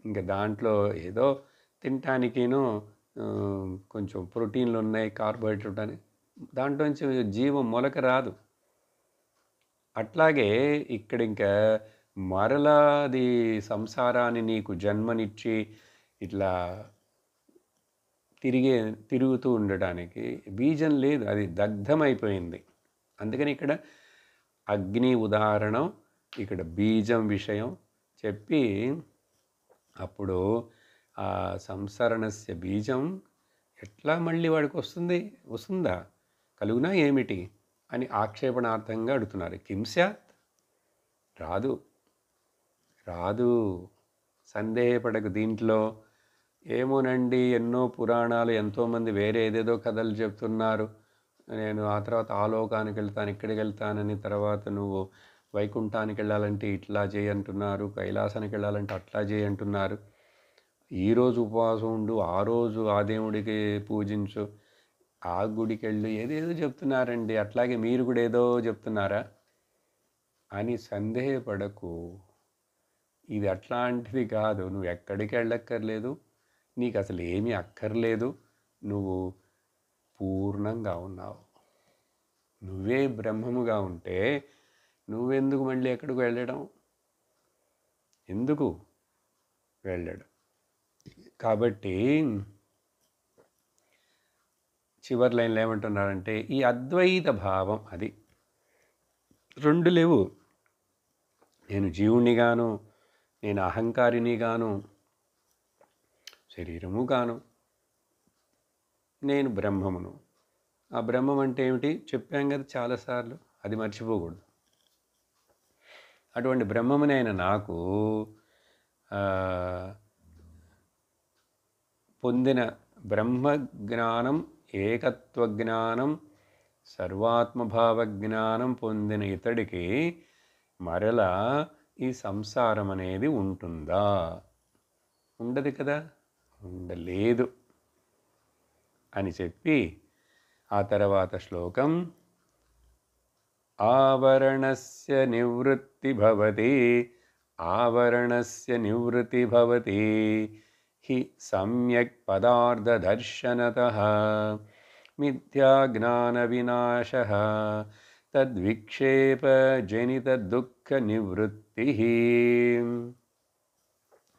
ఇంకా దాంట్లో ఏదో తినటానికేనో కొంచెం ప్రోటీన్లు ఉన్నాయి, కార్బోహైడ్రేట్ అని, దాంట్లోంచి జీవం మొలక రాదు. అట్లాగే ఇక్కడ ఇంకా మరలా అది సంసారాన్ని నీకు జన్మనిచ్చి ఇట్లా తిరుగుతూ ఉండటానికి బీజం లేదు, అది దగ్ధమైపోయింది. అందుకని ఇక్కడ అగ్ని ఉదాహరణం, ఇక్కడ బీజం విషయం చెప్పి అప్పుడు ఆ సంసరణస్య బీజం ఎట్లా మళ్ళీ వాడికి వస్తుందా, కలుగునా ఏమిటి అని ఆక్షేపణార్థంగా అడుగుతున్నారు. కిం స్యాత్, రాదు, సందేహపడకు దీంట్లో. ఏమోనండి, ఎన్నో పురాణాలు, ఎంతోమంది వేరే ఏదేదో కథలు చెప్తున్నారు, నేను ఆ తర్వాత ఆలోకానికి వెళ్తాను, ఇక్కడికి వెళ్తానని, తర్వాత నువ్వు వైకుంఠానికి వెళ్ళాలంటే ఇట్లా చేయంటున్నారు, కైలాసానికి వెళ్ళాలంటే అట్లా చేయంటున్నారు, ఈరోజు ఉపవాసం ఉండు, ఆ రోజు ఆ దేవుడికి పూజించు, ఆ గుడికి వెళ్ళు, ఏదేదో చెప్తున్నారండి, అట్లాగే మీరు కూడా ఏదో చెప్తున్నారా అని సందేహపడకు. ఇది అట్లాంటిది కాదు, నువ్వు ఎక్కడికి వెళ్ళక్కర్లేదు, నీకు అసలు ఏమీ అక్కర్లేదు, నువ్వు పూర్ణంగా ఉన్నావు, నువ్వే బ్రహ్మముగా ఉంటే నువ్వెందుకు మళ్ళీ ఎక్కడికి వెళ్ళడం, ఎందుకు వెళ్ళడం? కాబట్టి చివరి లైన్లో ఏమంటున్నారంటే, ఈ అద్వైత భావం, అది రెండు లేవు, నేను జీవునిగాను, నేను అహంకారినిగాను, శరీరము గాను, నేను బ్రహ్మమును. ఆ బ్రహ్మం అంటే ఏమిటి చెప్పాం కదా చాలాసార్లు, అది మర్చిపోకూడదు. అటువంటి బ్రహ్మమునైన నాకు పొందిన బ్రహ్మజ్ఞానం, ఏకత్వజ్ఞానం, సర్వాత్మభావ జ్ఞానం పొందిన ఇతడికి మరలా ఈ సంసారం అనేది ఉంటుందా? ఉండదు కదా, ఉండలేదు అని చెప్పి ఆ తర్వాత శ్లోకం, ఆవరణస్య నివృత్తి భవతి, ఆవరణస్య నివృత్తి భవతి హి సమ్యక్ పదార్థ దర్శనతః మిథ్యా జ్ఞాన వినాశః తద్విక్షేప జనిత దుఃఖ నివృత్తి.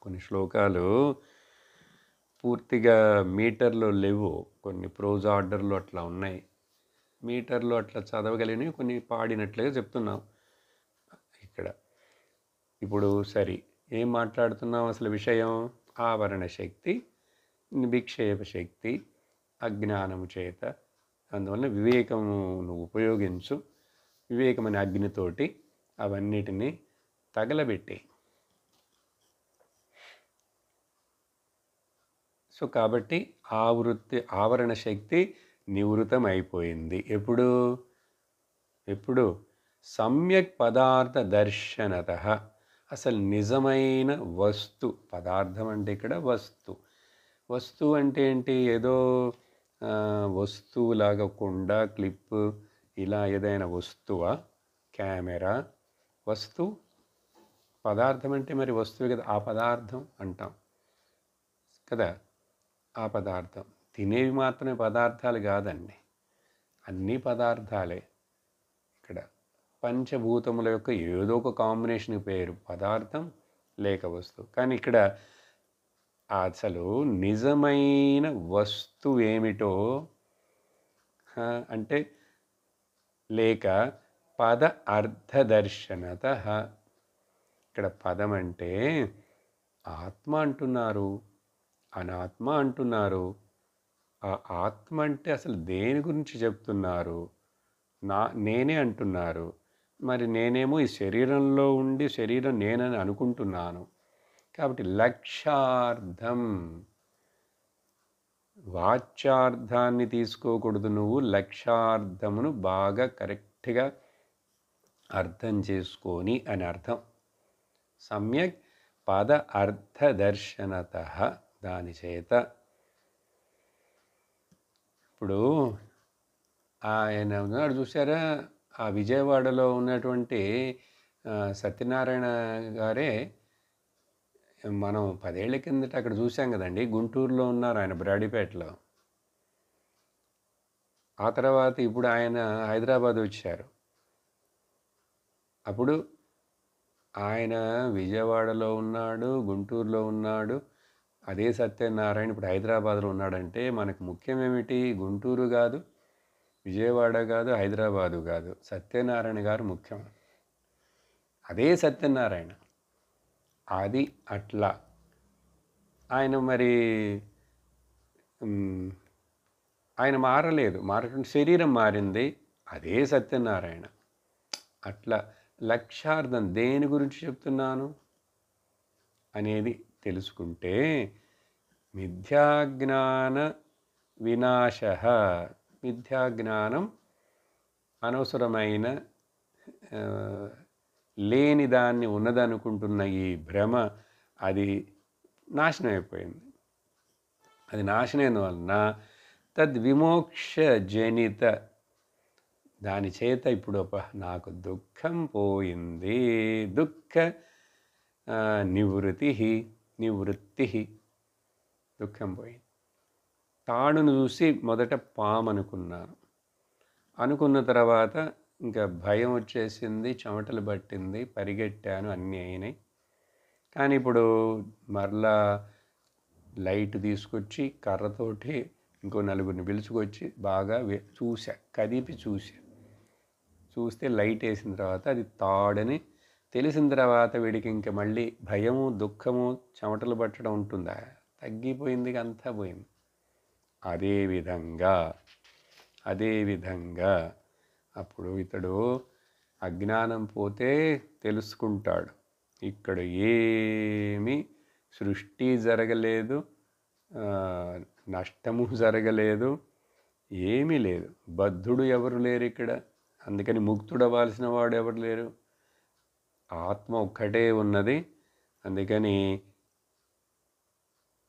కొన్ని శ్లోకాలు పూర్తిగా మీటర్లో లేవు, కొన్ని ప్రోజ్ ఆర్డర్లు అట్లా ఉన్నాయి, మీటర్లో అట్లా చదవగలిగినవి కొన్ని పాడినట్లుగా చెప్తున్నాం ఇక్కడ. ఇప్పుడు సరే, ఏం మాట్లాడుతున్నాం అసలు విషయం? ఆవరణ శక్తి, విక్షేప శక్తి, అజ్ఞానము చేత, అందువల్ల వివేకమును ఉపయోగించు, వివేకమైన అగ్నితోటి అవన్నిటినీ తగలబెట్టి. సో కాబట్టి ఆవరణ శక్తి నివృత్తం అయిపోయింది. ఎప్పుడు సమ్యక్ పదార్థ దర్శనతః, అసలు నిజమైన వస్తు, పదార్థం అంటే ఇక్కడ వస్తువు అంటే ఏంటి? ఏదో వస్తువులాగా కుండ, క్లిప్, ఇలా ఏదైనా వస్తువా? కెమెరా వస్తువు, పదార్థం అంటే మరి వస్తువు కదా, ఆ పదార్థం అంటాం కదా, ఆ పదార్థం. తినేవి మాత్రమే పదార్థాలు కాదండి, అన్నీ పదార్థాలే. ఇక్కడ పంచభూతముల యొక్క ఏదో ఒక కాంబినేషన్ పేరు పదార్థం లేక వస్తువు. కానీ ఇక్కడ అసలు నిజమైన వస్తువు ఏమిటో అంటే, లేక పద అర్థదర్శనత. ఇక్కడ పదం అంటే ఆత్మ అంటున్నారు, అనాత్మ అంటున్నారు. ఆ ఆత్మ అంటే అసలు దేని గురించి చెప్తున్నారు? నేనే అంటున్నారు. మరి నేనేమో ఈ శరీరంలో ఉండి శరీరం నేనని అనుకుంటున్నాను. కాబట్టి లక్ష్యార్థం, వాచ్యార్థాన్ని తీసుకోకూడదు, నువ్వు లక్ష్యార్థమును బాగా కరెక్ట్గా అర్థం చేసుకొని అని అర్థం. సమ్యక్ పద అర్థదర్శనత, దాని చేత. ఇప్పుడు ఆయన ఉన్నాడు చూసారా, ఆ విజయవాడలో ఉన్నటువంటి సత్యనారాయణ గారే మనం 10 ఏళ్ల కిందట అక్కడ చూసాం కదండి. గుంటూరులో ఉన్నారు ఆయన, బ్రాడీపేటలో. ఆ తర్వాత ఇప్పుడు ఆయన హైదరాబాద్ వచ్చారు. అప్పుడు ఆయన విజయవాడలో ఉన్నాడు, గుంటూరులో ఉన్నాడు. అదే సత్యనారాయణ ఇప్పుడు హైదరాబాద్లో ఉన్నాడంటే మనకు ముఖ్యం ఏమిటి? గుంటూరు కాదు, విజయవాడ కాదు, హైదరాబాదు కాదు, సత్యనారాయణ గారు ముఖ్యం. అదే సత్యనారాయణ. అది అట్లా ఆయన మరి ఆయన మారలేదు, శరీరం మారింది, అదే సత్యనారాయణ. అట్లా లక్ష్యార్థం దేని గురించి చెప్తున్నాను అనేది తెలుసుకుంటే, మిథ్యాజ్ఞాన వినాశ, మిథ్యాజ్ఞానం అనవసరమైన లేని దాన్ని ఉన్నదనుకుంటున్న ఈ భ్రమ అది నాశనం అయిపోయింది. అది నాశనం వలన తద్విమోక్ష జనిత, దాని చేత ఇప్పుడు నాకు దుఃఖం పోయింది, దుఃఖ నివృత్తి, దుఃఖం పోయింది. తాడును చూసి మొదట పాము అనుకున్న తర్వాత ఇంకా భయం వచ్చేసింది, చెమటలు పట్టింది, పరిగెట్టాను, అన్నీ అయినాయి. కానీ ఇప్పుడు మరలా లైట్ తీసుకొచ్చి కర్రతోటి ఇంకో నలుగురిని పిలుచుకొచ్చి బాగా కదిపి చూస్తే లైట్ వేసిన తర్వాత అది తాడని తెలిసిన తర్వాత వీడికి ఇంక మళ్ళీ భయము, దుఃఖము, చెమటలు పట్టడం ఉంటుందా? తగ్గిపోయింది, అంతా పోయింది. అదేవిధంగా అప్పుడు ఇతడు అజ్ఞానం పోతే తెలుసుకుంటాడు, ఇక్కడ ఏమీ సృష్టి జరగలేదు, నష్టము జరగలేదు, ఏమీ లేదు. బద్ధుడు ఎవరు లేరు ఇక్కడ, అందుకని ముక్తుడవ్వాల్సిన వాడు ఎవరు లేరు, ఆత్మ ఒక్కటే ఉన్నది. అందుకని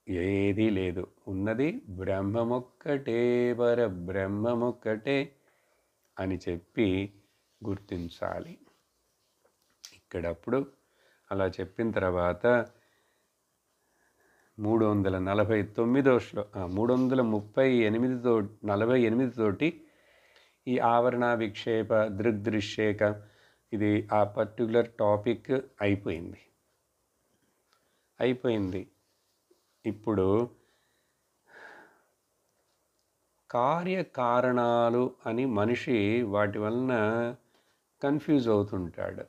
ఏదీ లేదు, ఉన్నది బ్రహ్మమొక్కటే, పరబ్రహ్మమొక్కటే అని చెప్పి గుర్తించాలి. ఇక్కడప్పుడు అలా చెప్పిన తర్వాత 348 తోటి ఈ ఆవరణ విక్షేప దృగ్దృశ్యేక ఇది ఆ పర్టికులర్ టాపిక్ అయిపోయింది. ఇప్పుడు కార్యకారణాలు అని మనిషి వాటి వలన కన్ఫ్యూజ్ అవుతుంటాడు.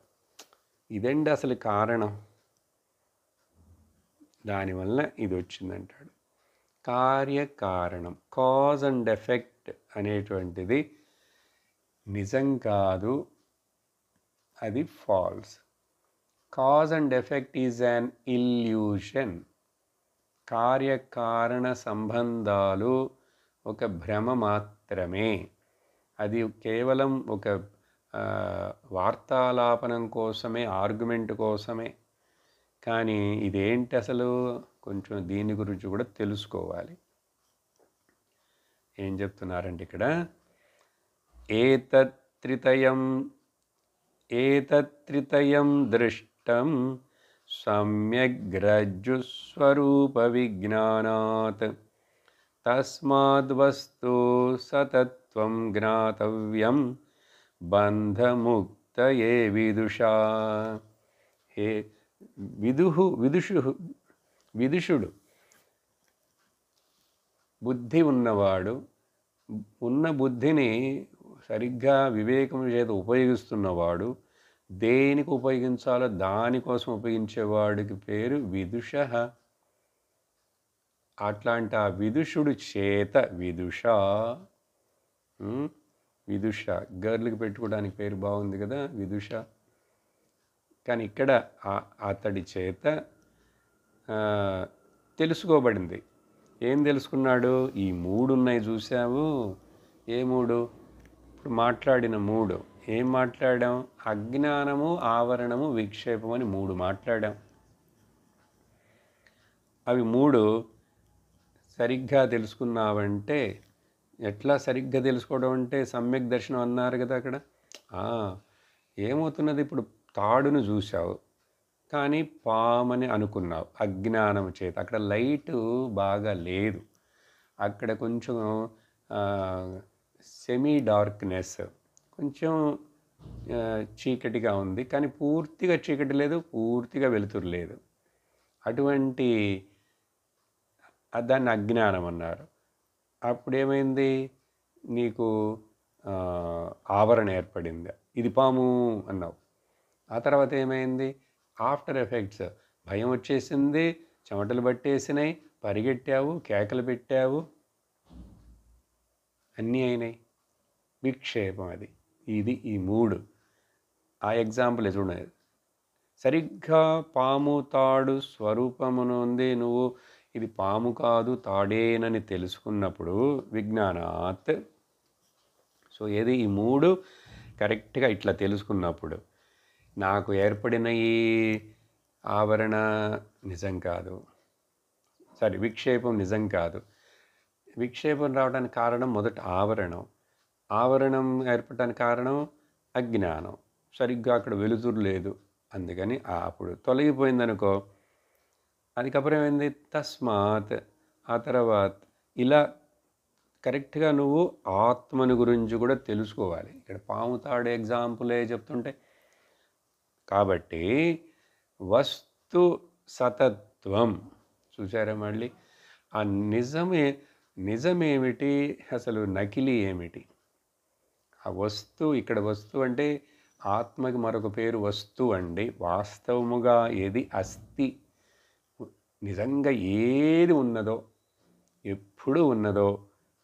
ఇదండి అసలు కారణం, దానివల్ల ఇది వచ్చిందంటాడు. కార్యకారణం, కాజ్ అండ్ ఎఫెక్ట్ అనేటువంటిది నిజం కాదు, అది false. Cause and effect is an illusion. కార్యకారణ సంబంధాలు ఒక భ్రమ మాత్రమే. అది కేవలం ఒక వార్తాలాపనం కోసమే, ఆర్గ్యుమెంట్ కోసమే. కానీ ఇదేంటి అసలు, కొంచెం దీని గురించి కూడా తెలుసుకోవాలి. ఏం చెప్తున్నారంటే ఇక్కడ, ఏతత్త్రితయం దృష్టం సమ్యగ్రజ్జుస్వరూప విజ్ఞానాత్ తస్మాద్వస్తు సతత్వం జ్ఞాతవ్యం బంధముక్తయే విదుషా. హే విదుషుడు బుద్ధి ఉన్నవాడు, ఉన్న బుద్ధిని సరిగ్గా వివేకం చేత ఉపయోగిస్తున్నవాడు, దేనికి ఉపయోగించాలో దానికోసం ఉపయోగించేవాడికి పేరు విదుష. అట్లాంటి ఆ విదుషుడు చేత విదుష గర్ల్కి పెట్టుకోవడానికి పేరు బాగుంది కదా, విదుష. కానీ ఇక్కడ అతడి చేత తెలుసుకోబడింది. ఏం తెలుసుకున్నాడు? ఈ 3 ఉన్నాయి చూసావు. ఏ 3? ఇప్పుడు మాట్లాడిన 3. ఏం మాట్లాడాం? అజ్ఞానము, ఆవరణము, విక్షేపం అని 3 మాట్లాడాం. అవి 3 సరిగ్గా తెలుసుకున్నావంటే, ఎట్లా సరిగ్గా తెలుసుకోవడం అంటే సమ్యక్ దర్శనం అన్నారు కదా అక్కడ. ఏమవుతున్నది, ఇప్పుడు తాడును చూసావు కానీ పామని అనుకున్నావు అజ్ఞానం చేత. అక్కడ లైటు బాగా లేదు, అక్కడ కొంచెం సెమీ డార్క్నెస్, కొంచెం చీకటిగా ఉంది, కానీ పూర్తిగా చీకటి లేదు, పూర్తిగా వెలుతురు లేదు. అటువంటి దాన్ని అజ్ఞానం అన్నారు. అప్పుడేమైంది, నీకు ఆవరణ ఏర్పడింది, ఇది పాము అన్నావు. ఆ తర్వాత ఏమైంది, ఆఫ్టర్ ఎఫెక్ట్స్, భయం వచ్చేసింది, చెమటలు పట్టేసినాయి, పరిగెట్టావు, కేకలు పెట్టావు, అన్నీ అయినాయి. విక్షేపం అది. ఇది ఈ 3. ఆ ఎగ్జాంపుల్ చూడండి. సరిగ్గా పాము తాడు స్వరూపమును ఉంది, నువ్వు ఇది పాము కాదు తాడేనని తెలుసుకున్నప్పుడు విజ్ఞానాత్. సో ఏది, ఈ 3 కరెక్ట్గా ఇట్లా తెలుసుకున్నప్పుడు నాకు ఏర్పడిన ఈ ఆవరణ నిజం కాదు, సారీ విక్షేపం నిజం కాదు. విక్షేపం రావడానికి కారణం మొదట ఆవరణం, ఆవరణం ఏర్పడటానికి కారణం అజ్ఞానం. సరిగ్గా అక్కడ వెలుతురు లేదు, అందుకని అప్పుడు తొలగిపోయిందనుకో, అందుకప్పుడు ఏమైంది, తస్మాత్. ఆ తర్వాత ఇలా కరెక్ట్గా నువ్వు ఆత్మని గురించి కూడా తెలుసుకోవాలి. ఇక్కడ పాము తాడు ఎగ్జాంపులే చెప్తుంటే, కాబట్టి వస్తు సతత్వం చూసారా మళ్ళీ. ఆ నిజమేమిటి, అసలు నకిలీ ఏమిటి? ఆ వస్తువు, ఇక్కడ వస్తువు అంటే ఆత్మకి మరొక పేరు వస్తువు అండి. వాస్తవముగా ఏది అస్తి, నిజంగా ఏది ఉన్నదో, ఎప్పుడు ఉన్నదో,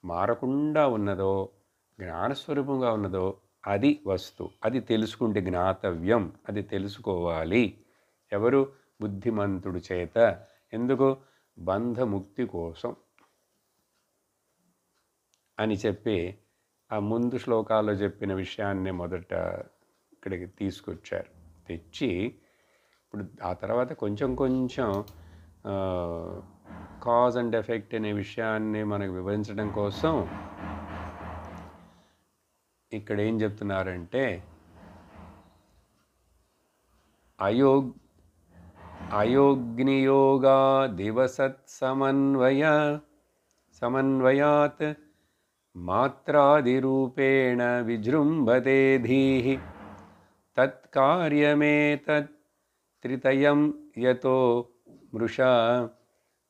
మారకుండా ఉన్నదో, జ్ఞానస్వరూపంగా ఉన్నదో అది వస్తువు. అది తెలుసుకుంటే జ్ఞాతవ్యం, అది తెలుసుకోవాలి. ఎవరు? బుద్ధిమంతుడు చేత. ఎందుకు? బంధముక్తి కోసం అని చెప్పి ఆ ముందు శ్లోకాల్లో చెప్పిన విషయాన్నే మొదట ఇక్కడికి తీసుకొచ్చారు. తెచ్చి ఇప్పుడు ఆ తర్వాత కొంచెం కొంచెం కాజ్ అండ్ ఎఫెక్ట్ అనే విషయాన్ని మనకు వివరించడం కోసం ఇక్కడ ఏం చెప్తున్నారంటే, అయోగ్నియోగా దివసత్ సమన్వయాత్ మాత్రాదిరూపేణ విజృంభతే ధీః తత్కార్యమేతత్ త్రితయం యతో మృషా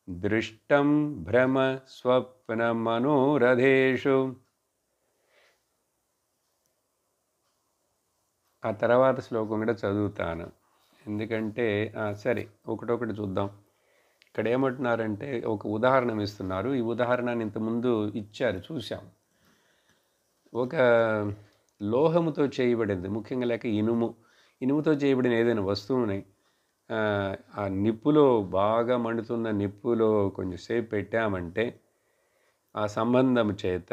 దృష్టం భ్రమ స్వప్న మనోరథేషు. ఆ తర్వాత శ్లోకం కూడా చదువుతాను, ఎందుకంటే సరే ఒకటొకటి చూద్దాం. ఇక్కడ ఏమంటున్నారంటే ఒక ఉదాహరణ ఇస్తున్నారు. ఈ ఉదాహరణని ఇంతకుముందు ఇచ్చారు, చూసాం. ఒక లోహముతో చేయబడింది, ముఖ్యంగా లేక ఇనుముతో చేయబడిన ఏదైనా వస్తువుని ఆ నిప్పులో, బాగా మండుతున్న నిప్పులో కొంచెంసేపు పెట్టామంటే ఆ సంబంధం చేత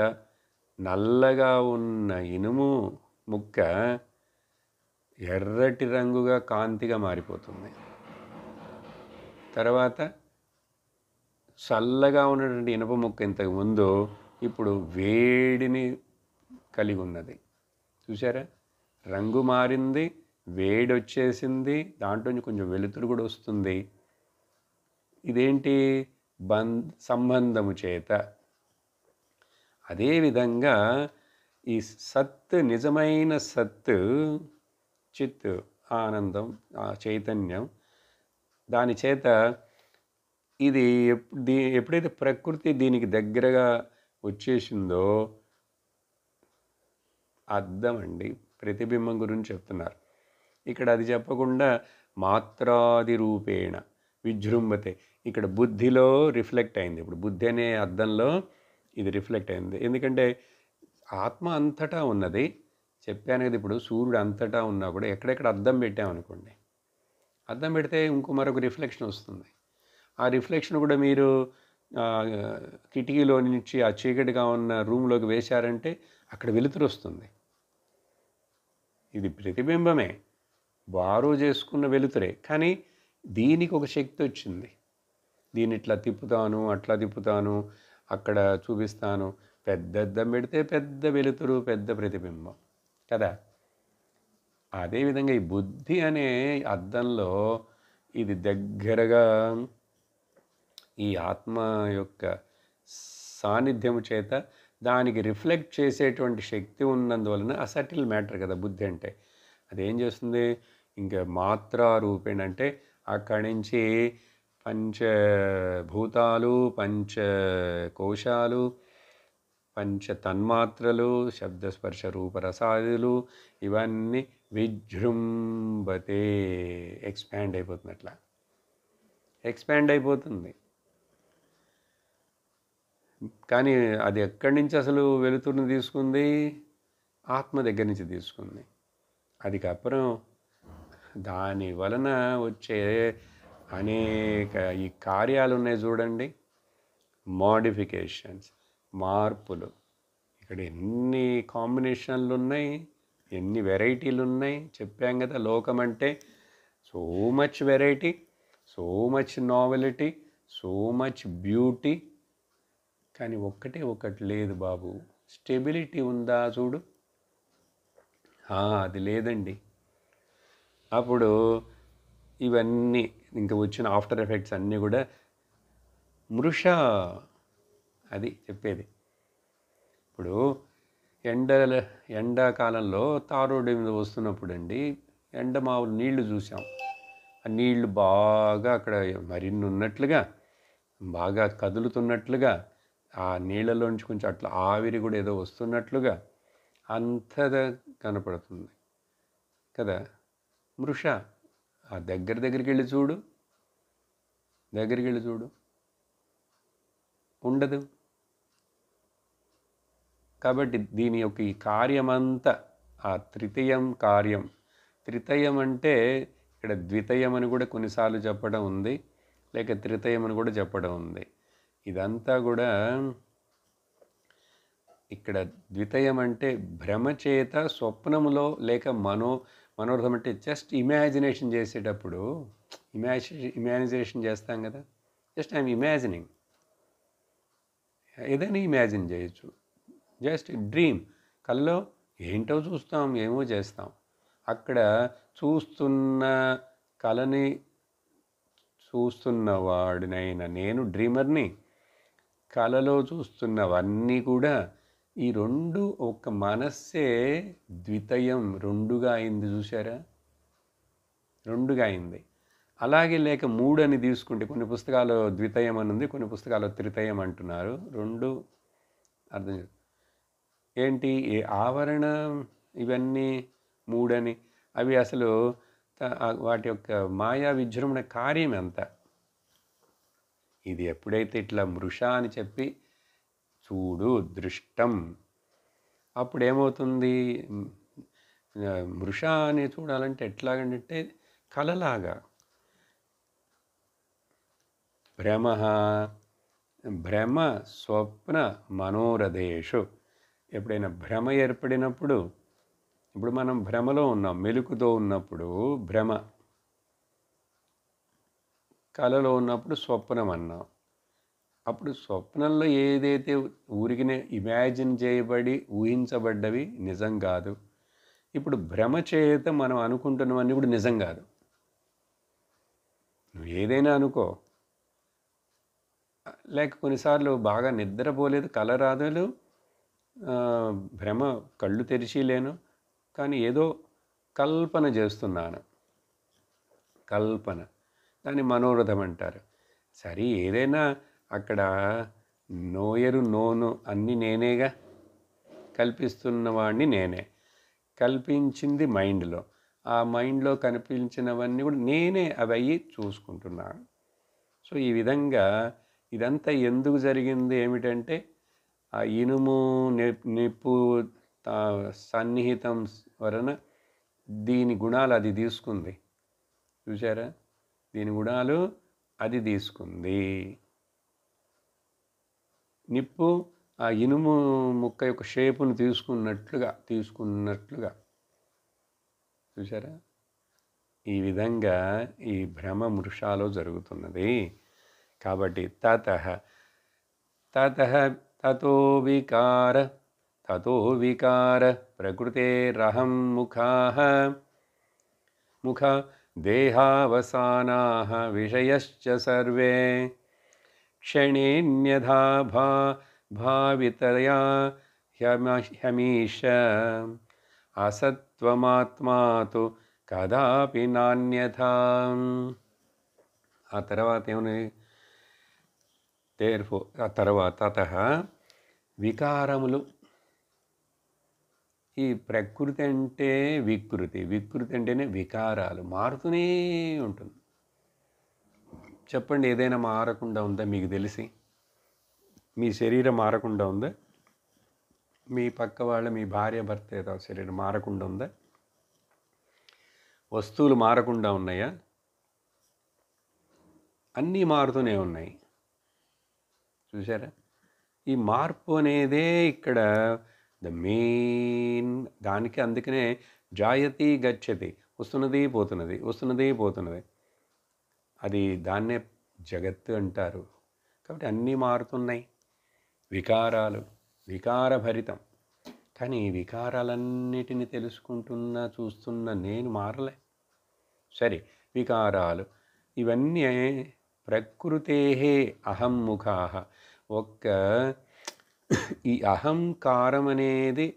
నల్లగా ఉన్న ఇనుము ముక్క ఎర్రటి రంగుగా కాంతిగా మారిపోతుంది. తర్వాత చల్లగా ఉన్నటువంటి ఇనుప ముక్క ఇంతకుముందు ఇప్పుడు వేడిని కలిగి ఉన్నది. చూసారా, రంగు మారింది, వేడి వచ్చేసింది, దాంట్లో కొంచెం వెలుతురు కూడా వస్తుంది. ఇదేంటి? సంబంధము చేత. అదేవిధంగా ఈ సత్, నిజమైన సత్, చిత్, ఆనందం, ఆ చైతన్యం, దాని చేత ఇది ఎప్పుడైతే ప్రకృతి దీనికి దగ్గరగా వచ్చేసిందో, అద్దం అండి, ప్రతిబింబం గురించి చెప్తున్నారు ఇక్కడ. అది చెప్పకుండా మాత్రాది రూపేణ విజృంభతే, ఇక్కడ బుద్ధిలో రిఫ్లెక్ట్ అయింది. ఇప్పుడు బుద్ధి అనే అద్దంలో ఇది రిఫ్లెక్ట్ అయింది. ఎందుకంటే ఆత్మ అంతటా ఉన్నది. చెప్పాను కదా, ఇప్పుడు సూర్యుడు అంతటా ఉన్నా కూడా ఎక్కడెక్కడ అద్దం పెట్టామనుకోండి, అద్దం పెడితే మరొక రిఫ్లెక్షన్ వస్తుంది. ఆ రిఫ్లెక్షన్ కూడా మీరు కిటికీలో నుంచి ఆ చీకటిగా ఉన్న రూమ్లోకి వేశారంటే అక్కడ వెలుతురు వస్తుంది. ఇది ప్రతిబింబమే, బారో చేసుకున్న వెలుతురే. కానీ దీనికి ఒక శక్తి వచ్చింది. దీన్ని ఇట్లా తిప్పుతాను, అట్లా తిప్పుతాను, అక్కడ చూపిస్తాను. పెద్ద అద్దం పెడితే పెద్ద వెలుతురు, పెద్ద ప్రతిబింబం కదా. అదేవిధంగా ఈ బుద్ధి అనే అద్దంలో ఇది దగ్గరగా ఈ ఆత్మ యొక్క సాన్నిధ్యము చేత దానికి రిఫ్లెక్ట్ చేసేటువంటి శక్తి ఉన్నందువలన అసటిల్ మ్యాటర్ కదా బుద్ధి అంటే. అదేం చేస్తుంది, ఇంకా మాత్రారూపేణ అంటే అక్కడి నుంచి పంచభూతాలు, పంచకోశాలు, పంచ తన్మాత్రలు, శబ్దస్పర్శ రూపరసాదులు ఇవన్నీ విజృంభతే, ఎక్స్పాండ్ అయిపోతుంది. అట్లా ఎక్స్పాండ్ అయిపోతుంది. కానీ అది ఎక్కడి నుంచి అసలు వెలుతురుని తీసుకుంది? ఆత్మ దగ్గర నుంచి తీసుకుంది. అదికப்புறம் దాని వలన వచ్చే అనేక ఈ కార్యాలు ఉన్నాయి చూడండి, మోడిఫికేషన్స్, మార్పులు. ఇక్కడ ఎన్ని కాంబినేషన్లు ఉన్నాయి, ఎన్ని వెరైటీలు ఉన్నాయి. చెప్పాం కదా, లోకం అంటే so much variety, so much novelty, so much beauty. కానీ ఒక్కటే ఒకటి లేదు బాబు, స్టెబిలిటీ ఉందా చూడు, అది లేదండి. అప్పుడు ఇవన్నీ ఇంకా వచ్చిన ఆఫ్టర్ ఎఫెక్ట్స్ అన్నీ కూడా మృష, అది చెప్పేది. ఇప్పుడు ఎండాకాలంలో తారోడి మీద వస్తున్నప్పుడు అండి, ఎండమావులు నీళ్లు చూసాం. ఆ నీళ్లు బాగా అక్కడ మరిన్ని ఉన్నట్లుగా, బాగా కదులుతున్నట్లుగా, ఆ నీళ్ళలోంచి కొంచెం అట్లా ఆవిరి కూడా ఏదో వస్తున్నట్లుగా అంతగా కనపడుతుంది కదా మృష. ఆ దగ్గరికి వెళ్ళి చూడు, దగ్గరికి వెళ్ళి చూడు, ఉండదు. కాబట్టి దీని యొక్క ఈ కార్యమంతా ఆ త్రితయం కార్యం. త్రితయం అంటే ఇక్కడ ద్వితయం అని కూడా కొన్నిసార్లు చెప్పడం ఉంది, లేక త్రితయం అని కూడా చెప్పడం ఉంది. ఇదంతా కూడా ఇక్కడ ద్వితయం అంటే భ్రమచేత స్వప్నములో లేక మనోరథం అంటే జస్ట్ ఇమాజినేషన్ చేసేటప్పుడు ఇమాజినేషన్ చేస్తాం కదా, జస్ట్ ఐఎమ్ ఇమాజినింగ్, ఏదైనా ఇమాజిన్ చేయొచ్చు. జస్ట్ డ్రీమ్, కల్లో ఏంటో చూస్తాం, ఏమో చేస్తాం. అక్కడ చూస్తున్న కళని చూస్తున్నవాడినైనా నేను డ్రీమర్ని, కళలో చూస్తున్నవన్నీ కూడా ఈ రెండు ఒక మనస్సే ద్వితయం, రెండుగా అయింది. చూసారా, రెండుగా అయింది. అలాగే లేక మూడు అని తీసుకుంటే కొన్ని పుస్తకాలు ద్వితయం అని ఉంది, కొన్ని పుస్తకాలు త్రితయం అంటున్నారు. రెండు అర్థం ఏంటి, ఏ ఆవరణ ఇవన్నీ మూడని, అవి అసలు వాటి యొక్క మాయా విజృంభణ కార్యం ఎంత. ఇది ఎప్పుడైతే ఇట్లా మృష అని చెప్పి చూడు దృష్టం, అప్పుడు ఏమవుతుంది, మృష అని చూడాలంటే ఎట్లాగంటే కలలాగా. భ్రమ స్వప్న మనోరథేషు. ఎప్పుడైనా భ్రమ ఏర్పడినప్పుడు, ఇప్పుడు మనం భ్రమలో ఉన్నాం, మెలుకుతో ఉన్నప్పుడు భ్రమ, కలలో ఉన్నప్పుడు స్వప్నం అన్నాం. అప్పుడు స్వప్నంలో ఏదైతే ఊరికినే ఇమాజిన్ చేయబడి ఊహించబడ్డవి నిజం కాదు. ఇప్పుడు భ్రమ చేత మనం అనుకుంటున్నవన్నీ కూడా నిజం కాదు. నువ్వు ఏదైనా అనుకో, లేక కొన్నిసార్లు బాగా నిద్రపోలేదు, కల రాదలు, భ్రమ, కళ్ళు తెరిచి లేను, కానీ ఏదో కల్పన చేస్తున్నాను, కల్పన, దాన్ని మనోరథం అంటారు. సరే, ఏదైనా అక్కడ నోయరు నోను అన్నీ నేనేగా, కల్పిస్తున్నవాడిని నేనే, కల్పించింది మైండ్లో, ఆ మైండ్లో కనిపించినవన్నీ కూడా నేనే అవి అయ్యి చూసుకుంటున్నాను. సో ఈ విధంగా ఇదంతా ఎందుకు జరిగింది ఏమిటంటే, ఆ ఇనుము నిప్పు సన్నిహితం వలన దీని గుణాలు అది తీసుకుంది. చూసారా, దీని గుణాలు అది తీసుకుంది. నిప్పు ఆ ఇనుము ముక్క యొక్క షేపును తీసుకున్నట్లుగా చూసారా? ఈ విధంగా ఈ భ్రమ మృషాలో జరుగుతున్నది. కాబట్టి తతః తతః తతో వికార తతో వికార ప్రకృతేరహం ముఖ దేహావసానాః విషయశ్చ సర్వే క్షణేన్యథా భావితయా హ్యమీష అసత్వమాత్మా తు కదాపి నాన్యథా. ఆ తర్వాత ఏమని, ఆ తర్వాత తతః వికారములు. ఈ ప్రకృతి అంటే వికృతి, వికృతి అంటేనే వికారాలు, మారుతూనే ఉంటుంది. చెప్పండి, ఏదైనా మారకుండా ఉందా మీకు తెలిసి? మీ శరీరం మారకుండా ఉందా? మీ పక్క వాళ్ళ, మీ భార్య భర్త ఏదో శరీరం మారకుండా ఉందా? వస్తువులు మారకుండా ఉన్నాయా? అన్నీ మారుతూనే ఉన్నాయి. చూసారా? ఈ మార్పు అనేదే ఇక్కడ ద మెయిన్. దానికి అందుకనే జాయతి గచ్చతి, వస్తున్నది పోతున్నది, వస్తున్నది పోతున్నది, అది దాన్నే జగత్తు అంటారు. కాబట్టి అన్నీ మారుతున్నాయి. వికారాలు, వికారభరితం. కానీ ఈ వికారాలన్నిటిని తెలుసుకుంటున్నా, చూస్తున్న నేను మారలే. సరే, వికారాలు ఇవన్నీ ప్రకృతే అహం ముఖాః. ఒక్క ఈ అహంకారం అనేది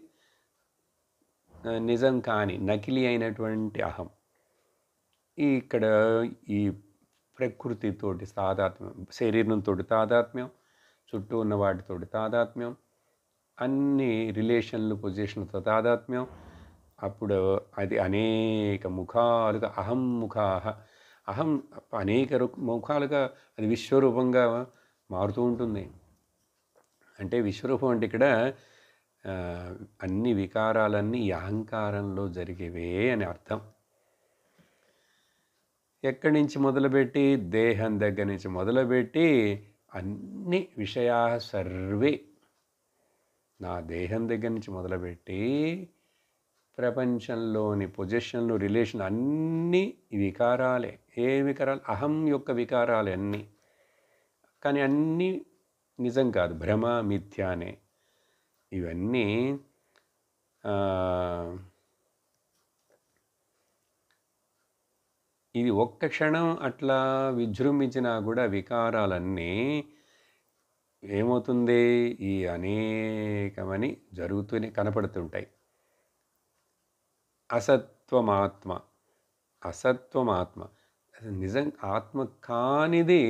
నిజం కాని నకిలీ అయినటువంటి అహం. ఇక్కడ ఈ ప్రకృతితోటి తాదాత్మ్యం, శరీరంతో తాదాత్మ్యం, చుట్టూ ఉన్న వాటితోటి తాదాత్మ్యం, అన్ని రిలేషన్లు, పొజిషన్లతో తాదాత్మ్యం. అప్పుడు అది అనేక ముఖాలుగా అహం ముఖాః, అహం అనేక ముఖాలుగా అది విశ్వరూపంగా మారుతూ ఉంటుంది. అంటే విశ్వరూపం అంటే ఇక్కడ అన్ని వికారాలన్నీ ఈ అహంకారంలో జరిగేవే అని అర్థం. ఎక్కడి నుంచి మొదలుపెట్టి, దేహం దగ్గర నుంచి మొదలుపెట్టి అన్ని విషయా సర్వే, నా దేహం దగ్గర నుంచి మొదలుపెట్టి ప్రపంచంలోని పొజిషన్లు, రిలేషన్ అన్నీ వికారాలే. ఏ వికారాలు? అహం యొక్క వికారాలే అన్నీ. కానీ అన్నీ నిజం కాదు, భ్రమ, మిథ్యానే. ఇవన్నీ ఇది ఒక్క క్షణం అట్లా విజృంభించినా కూడా వికారాలన్నీ ఏమవుతుంది? ఈ అనేకమని జరుగుతూనే కనపడుతుంటాయి. అసత్వమాత్మ, అసత్వమాత్మ నిజం, ఆత్మ కానిది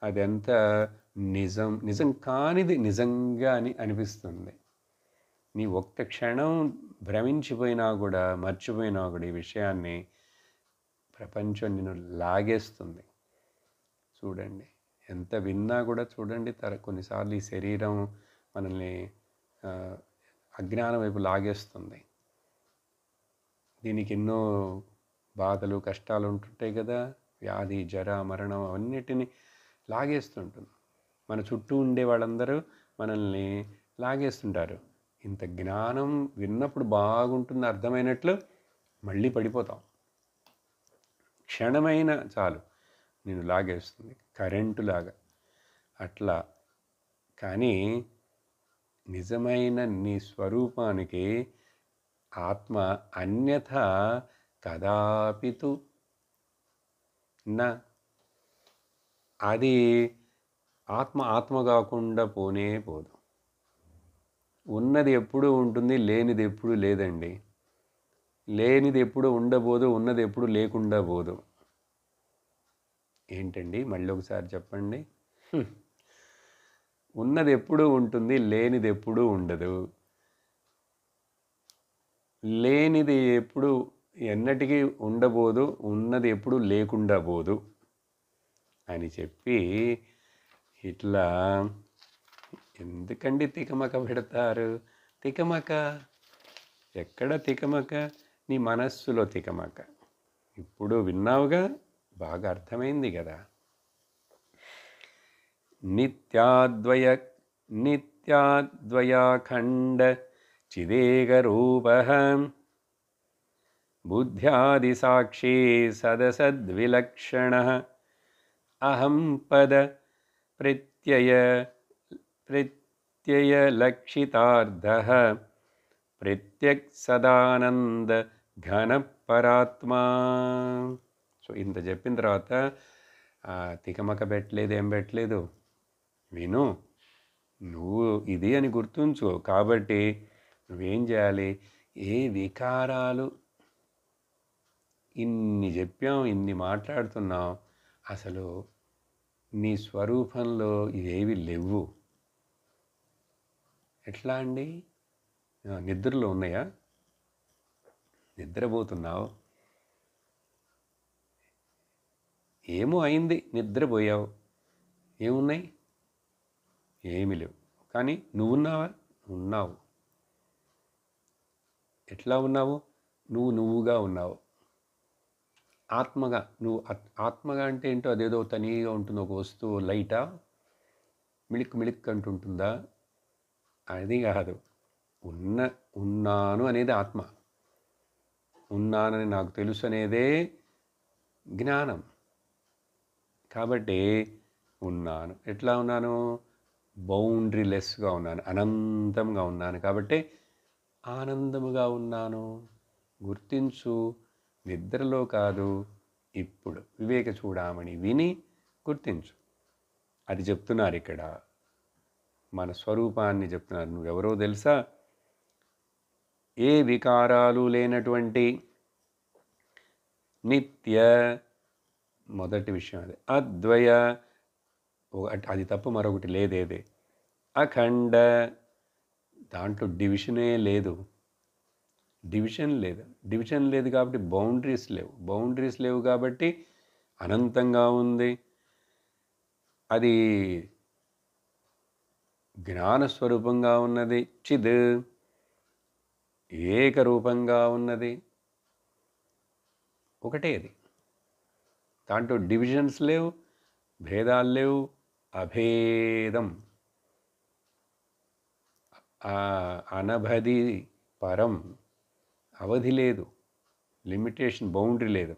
అదెంత నిజం, నిజం కానిది నిజంగా అని అనిపిస్తుంది. నీ ఒక్క క్షణం భ్రమించిపోయినా కూడా, మర్చిపోయినా కూడా ఈ విషయాన్ని, ప్రపంచం నిన్ను లాగేస్తుంది. చూడండి, ఎంత విన్నా కూడా చూడండి, కొన్నిసార్లు ఈ శరీరం మనల్ని అజ్ఞానం వైపు లాగేస్తుంది. దీనికి ఎన్నో బాధలు, కష్టాలు ఉంటుంటాయి కదా. వ్యాధి, జర, మరణం అవన్నిటిని లాగేస్తుంటుంది. మన చుట్టూ ఉండే వాళ్ళందరూ మనల్ని లాగేస్తుంటారు. ఇంత జ్ఞానం విన్నప్పుడు బాగుంటుంది, అర్థమైనట్లు మళ్ళీ పడిపోతాం. క్షణమైన చాలు నేను లాగేస్తుంది, కరెంటులాగా అట్లా. కానీ నిజమైన నీ స్వరూపానికి ఆత్మ అన్యథా కదాపితు నా, అది ఆత్మ ఆత్మ కాకుండా పోనే పోదు. ఉన్నది ఎప్పుడు ఉంటుంది, లేనిది ఎప్పుడు లేదండి. లేనిది ఎప్పుడు ఉండబోదు, ఉన్నది ఎప్పుడు లేకుండా పోదు. ఏంటండి, మళ్ళీ ఒకసారి చెప్పండి. ఉన్నది ఎప్పుడు ఉంటుంది, లేనిది ఎప్పుడు ఉండదు. లేనిది ఎప్పుడు ఎన్నటికీ ఉండబోదు, ఉన్నది ఎప్పుడు లేకుండా పోదు అని చెప్పి ఇట్లా ఎందుకండి తికమక పెడతారు? తికమక ఎక్కడ? తికమక నీ మనస్సులో తికమక. ఇప్పుడు విన్నావుగా, బాగా అర్థమైంది కదా. నిత్యాద్వయాఖండ చిదేక రూపః బుద్ధ్యాదిసాక్షి సదసద్విలక్షణః అహం పద ప్రత్యయ ప్రత్యయలక్షితార్థః ప్రత్యక్ సదానంద ఘన పరాత్మా. సో ఇంత చెప్పిన తర్వాత తికమక పెట్టలేదు, ఏం పెట్టలేదు, విను, నువ్వు ఇది అని గుర్తుంచు. కాబట్టి నువ్వేం చేయాలి, ఏ వికారాలు ఇన్ని చెప్పాం, ఇన్ని మాట్లాడుతున్నాం, అసలు నీ స్వరూపంలో ఇవేవి లేవు. ఎట్లా అండి? నిద్రలో ఉన్నాయా? నిద్రపోతున్నావు, ఏమో అయింది, నిద్రపోయావు, ఏమున్నాయి? ఏమి లేవు. కానీ నువ్వున్నావా? ఉన్నావు. ఎట్లా ఉన్నావు? నువ్వుగా ఉన్నావు, ఆత్మగా. నువ్వు ఆత్మగా అంటే ఏంటో అదేదో తనీగా ఉంటుంది, ఒక వస్తువు, లైటా మిళిక్ మిళిక్ అంటుంటుందా? అది కాదు. ఉన్నాను అనేది ఆత్మ, ఉన్నానని నాకు తెలుసు అనేదే జ్ఞానం. కాబట్టి ఉన్నాను. ఎట్లా ఉన్నాను? బౌండరీలెస్గా ఉన్నాను, అనంతంగా ఉన్నాను. కాబట్టి ఆనందముగా ఉన్నాను. గుర్తించు, నిద్రలో కాదు, ఇప్పుడు వివేక చూడామణి విని గుర్తించు. అది చెప్తున్నారు ఇక్కడ, మన స్వరూపాన్ని చెప్తున్నారు. నువ్వెవరో తెలుసా? ఏ వికారాలు లేనటువంటి నిత్య, మొదటి విషయం అది. అద్వయ, అది తప్ప మరొకటి లేదేదే. అఖండ, దాంట్లో డివిజనే లేదు, డివిజన్ లేదు కాబట్టి బౌండరీస్ లేవు కాబట్టి అనంతంగా ఉంది. అది జ్ఞానస్వరూపంగా ఉన్నది. చిద్, ఏకరూపంగా ఉన్నది, ఒకటే అది. దాంట్లో డివిజన్స్ లేవు, భేదాలు లేవు, అభేదం. అనభది పరం, అవధి లేదు, లిమిటేషన్, బౌండరీ లేదు.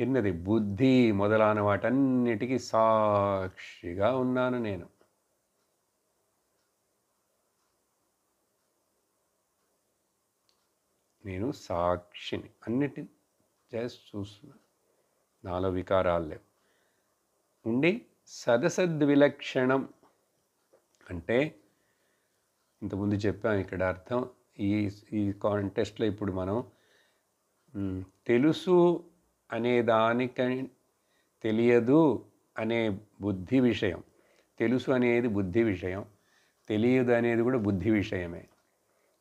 ఎన్నది బుద్ధి మొదలైన వాటన్నిటికీ సాక్షిగా ఉన్నాను నేను. నేను సాక్షిని, అన్నిటిని జస్ట్ చూస్తున్నా, నాలో వికారాలు లేవు. సదసద్విలక్షణం అంటే ఇంతకుముందు చెప్పాం. ఇక్కడ అర్థం ఈ కాంటెస్ట్లో ఇప్పుడు మనం తెలుసు అనే దానికని తెలియదు అనే బుద్ధి విషయం. తెలుసు అనేది బుద్ధి విషయం, తెలియదు అనేది కూడా బుద్ధి విషయమే.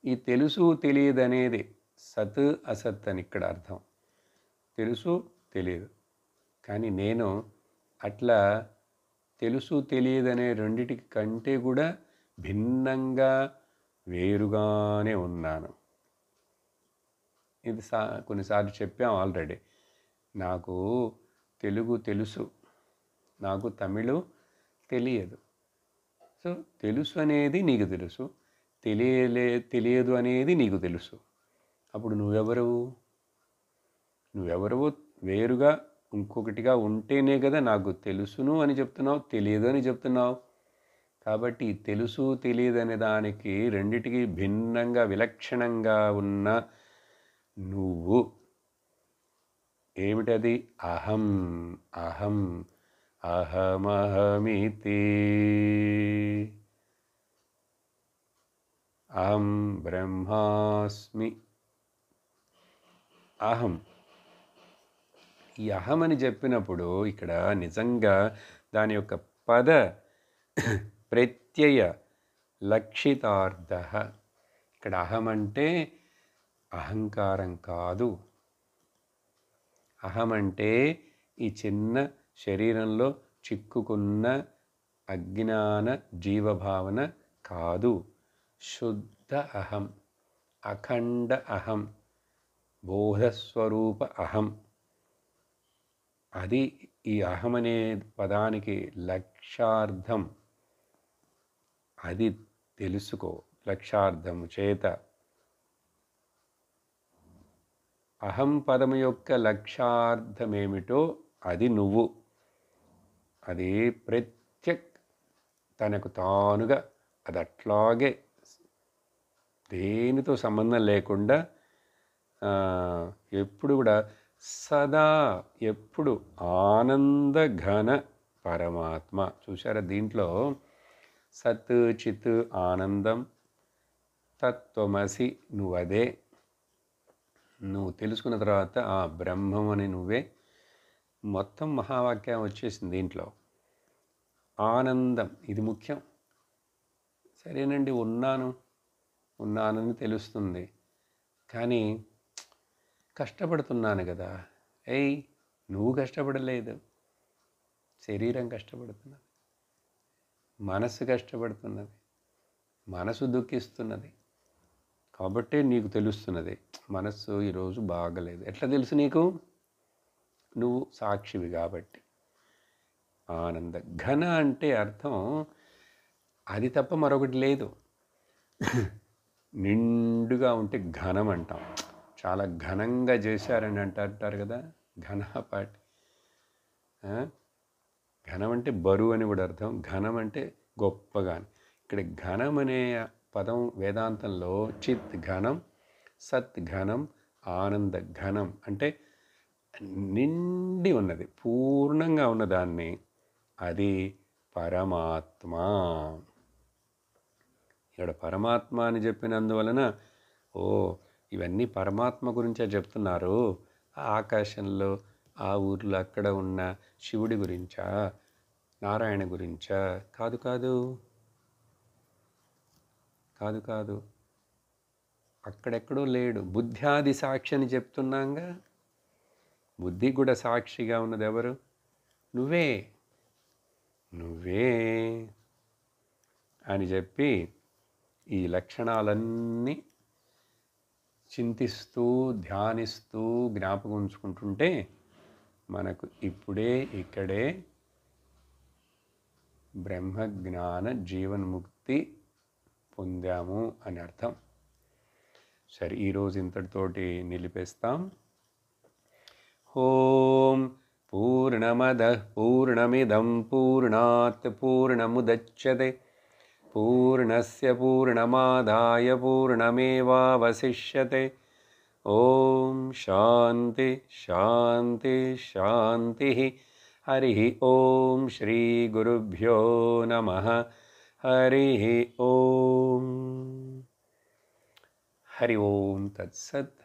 ఈ తెలుసు తెలియదు అనేది సత్ అసత్ అని ఇక్కడ అర్థం. తెలుసు తెలియదు, కానీ నేను అట్లా తెలుసు తెలియదు అనే రెండిటికి కంటే కూడా భిన్నంగా వేరుగానే ఉన్నాను. ఇది కొన్నిసార్లు చెప్పాం ఆల్రెడీ. నాకు తెలుగు తెలుసు, నాకు తమిళు తెలియదు. సో తెలుసు అనేది నీకు తెలుసు, తెలియదు అనేది నీకు తెలుసు. అప్పుడు నువ్వెవరవు వేరుగా ఇంకొకటిగా ఉంటేనే కదా నాకు తెలుసును అని చెప్తున్నావు, తెలియదు అని చెప్తున్నావు. కాబట్టి తెలుసు తెలియదు అనే దానికి రెండిటికి భిన్నంగా విలక్షణంగా ఉన్న నువ్వు ఏమిటది? అహం అహం అహమహమితి, అహం బ్రహ్మాస్మి. అహం, ఈ అహం అని చెప్పినప్పుడు ఇక్కడ నిజంగా దాని యొక్క పద ప్రత్యయ లక్షితార్థ. ఇక్కడ అహం అంటే అహంకారం కాదు. అహం అంటే ఈ చిన్న శరీరంలో చిక్కుకున్న అజ్ఞాన జీవభావన కాదు. శుద్ధ అహం, అఖండ అహం, బోధస్వరూప అహం. అది ఈ అహం అనే పదానికి లక్ష్యార్థం. అది తెలుసుకో. లక్ష్యార్థం చేత అహం పదము యొక్క లక్ష్యార్థమేమిటో అది నువ్వు. అది ప్రత్యక్ తనకు తానుగా అది అట్లాగే దేనితో సంబంధం లేకుండా ఎప్పుడు కూడా సదా ఎప్పుడు ఆనంద ఘన పరమాత్మ. చూసారా దీంట్లో సత్ చిత్ ఆనందం తత్వమసి నువ్వదే. నువ్వు తెలుసుకున్న తర్వాత ఆ బ్రహ్మం అని నువ్వే. మొత్తం మహావాక్యం వచ్చేసింది దీంట్లో. ఆనందం ఇది ముఖ్యం. సరేనండి ఉన్నానని తెలుస్తుంది, కానీ కష్టపడుతున్నాను కదా. నువ్వు కష్టపడలేదు, శరీరం కష్టపడుతున్నది, మనసు కష్టపడుతున్నది, మనసు దుఃఖిస్తున్నది. కాబట్టే నీకు తెలుస్తున్నది మనస్సు ఈరోజు బాగలేదు. ఎట్లా తెలుసు నీకు? నువ్వు సాక్షివి కాబట్టి. ఆనంద ఘన అంటే అర్థం అది తప్ప మరొకటి లేదు. నిండుగా ఉంటే ఘనం అంటాం. చాలా ఘనంగా చేశారని అంటారు కదా, ఘనపాటి. ఘనం అంటే బరువు అని కూడా అర్థం. ఘనం అంటే గొప్పగా. ఇక్కడ ఘనం అనే పదం వేదాంతంలో చిత్ ఘనం, సత్ ఘనం, ఆనంద ఘనం అంటే నిండి ఉన్నది, పూర్ణంగా ఉన్నదాన్ని, అది పరమాత్మ. ఇక్కడ పరమాత్మ అని చెప్పినందువలన ఇవన్నీ పరమాత్మ గురించే చెప్తున్నారు, ఆకాశంలో ఆ ఊర్లో అక్కడ ఉన్న శివుడి గురించా, నారాయణ గురించా? కాదు కాదు కాదు కాదు అక్కడెక్కడో లేడు. బుద్ధ్యాది సాక్షి అని చెప్తున్నాగా. బుద్ధి కూడా సాక్షిగా ఉన్నది ఎవరు? నువ్వే అని చెప్పి ఈ లక్షణాలన్నీ చింతిస్తూ ధ్యానిస్తూ జ్ఞాపకం ఉంచుకుంటుంటే మనకు ఇప్పుడే ఇక్కడే బ్రహ్మజ్ఞాన జీవన్ముక్తి పొందాము అని అర్థం. సరే, ఈరోజు ఇంతటితోటి నిలిపేస్తాం. ఓం పూర్ణమదః పూర్ణమిదం పూర్ణాత్ పూర్ణముదచ్యతే పూర్ణస్య పూర్ణమాదాయ పూర్ణమేవావశిష్యతే. ఓం శాంతి శాంతి శాంతి. హరి ఓం శ్రీ గురుభ్యో నమః. హరి ఓం. హరి ఓం తత్సత్.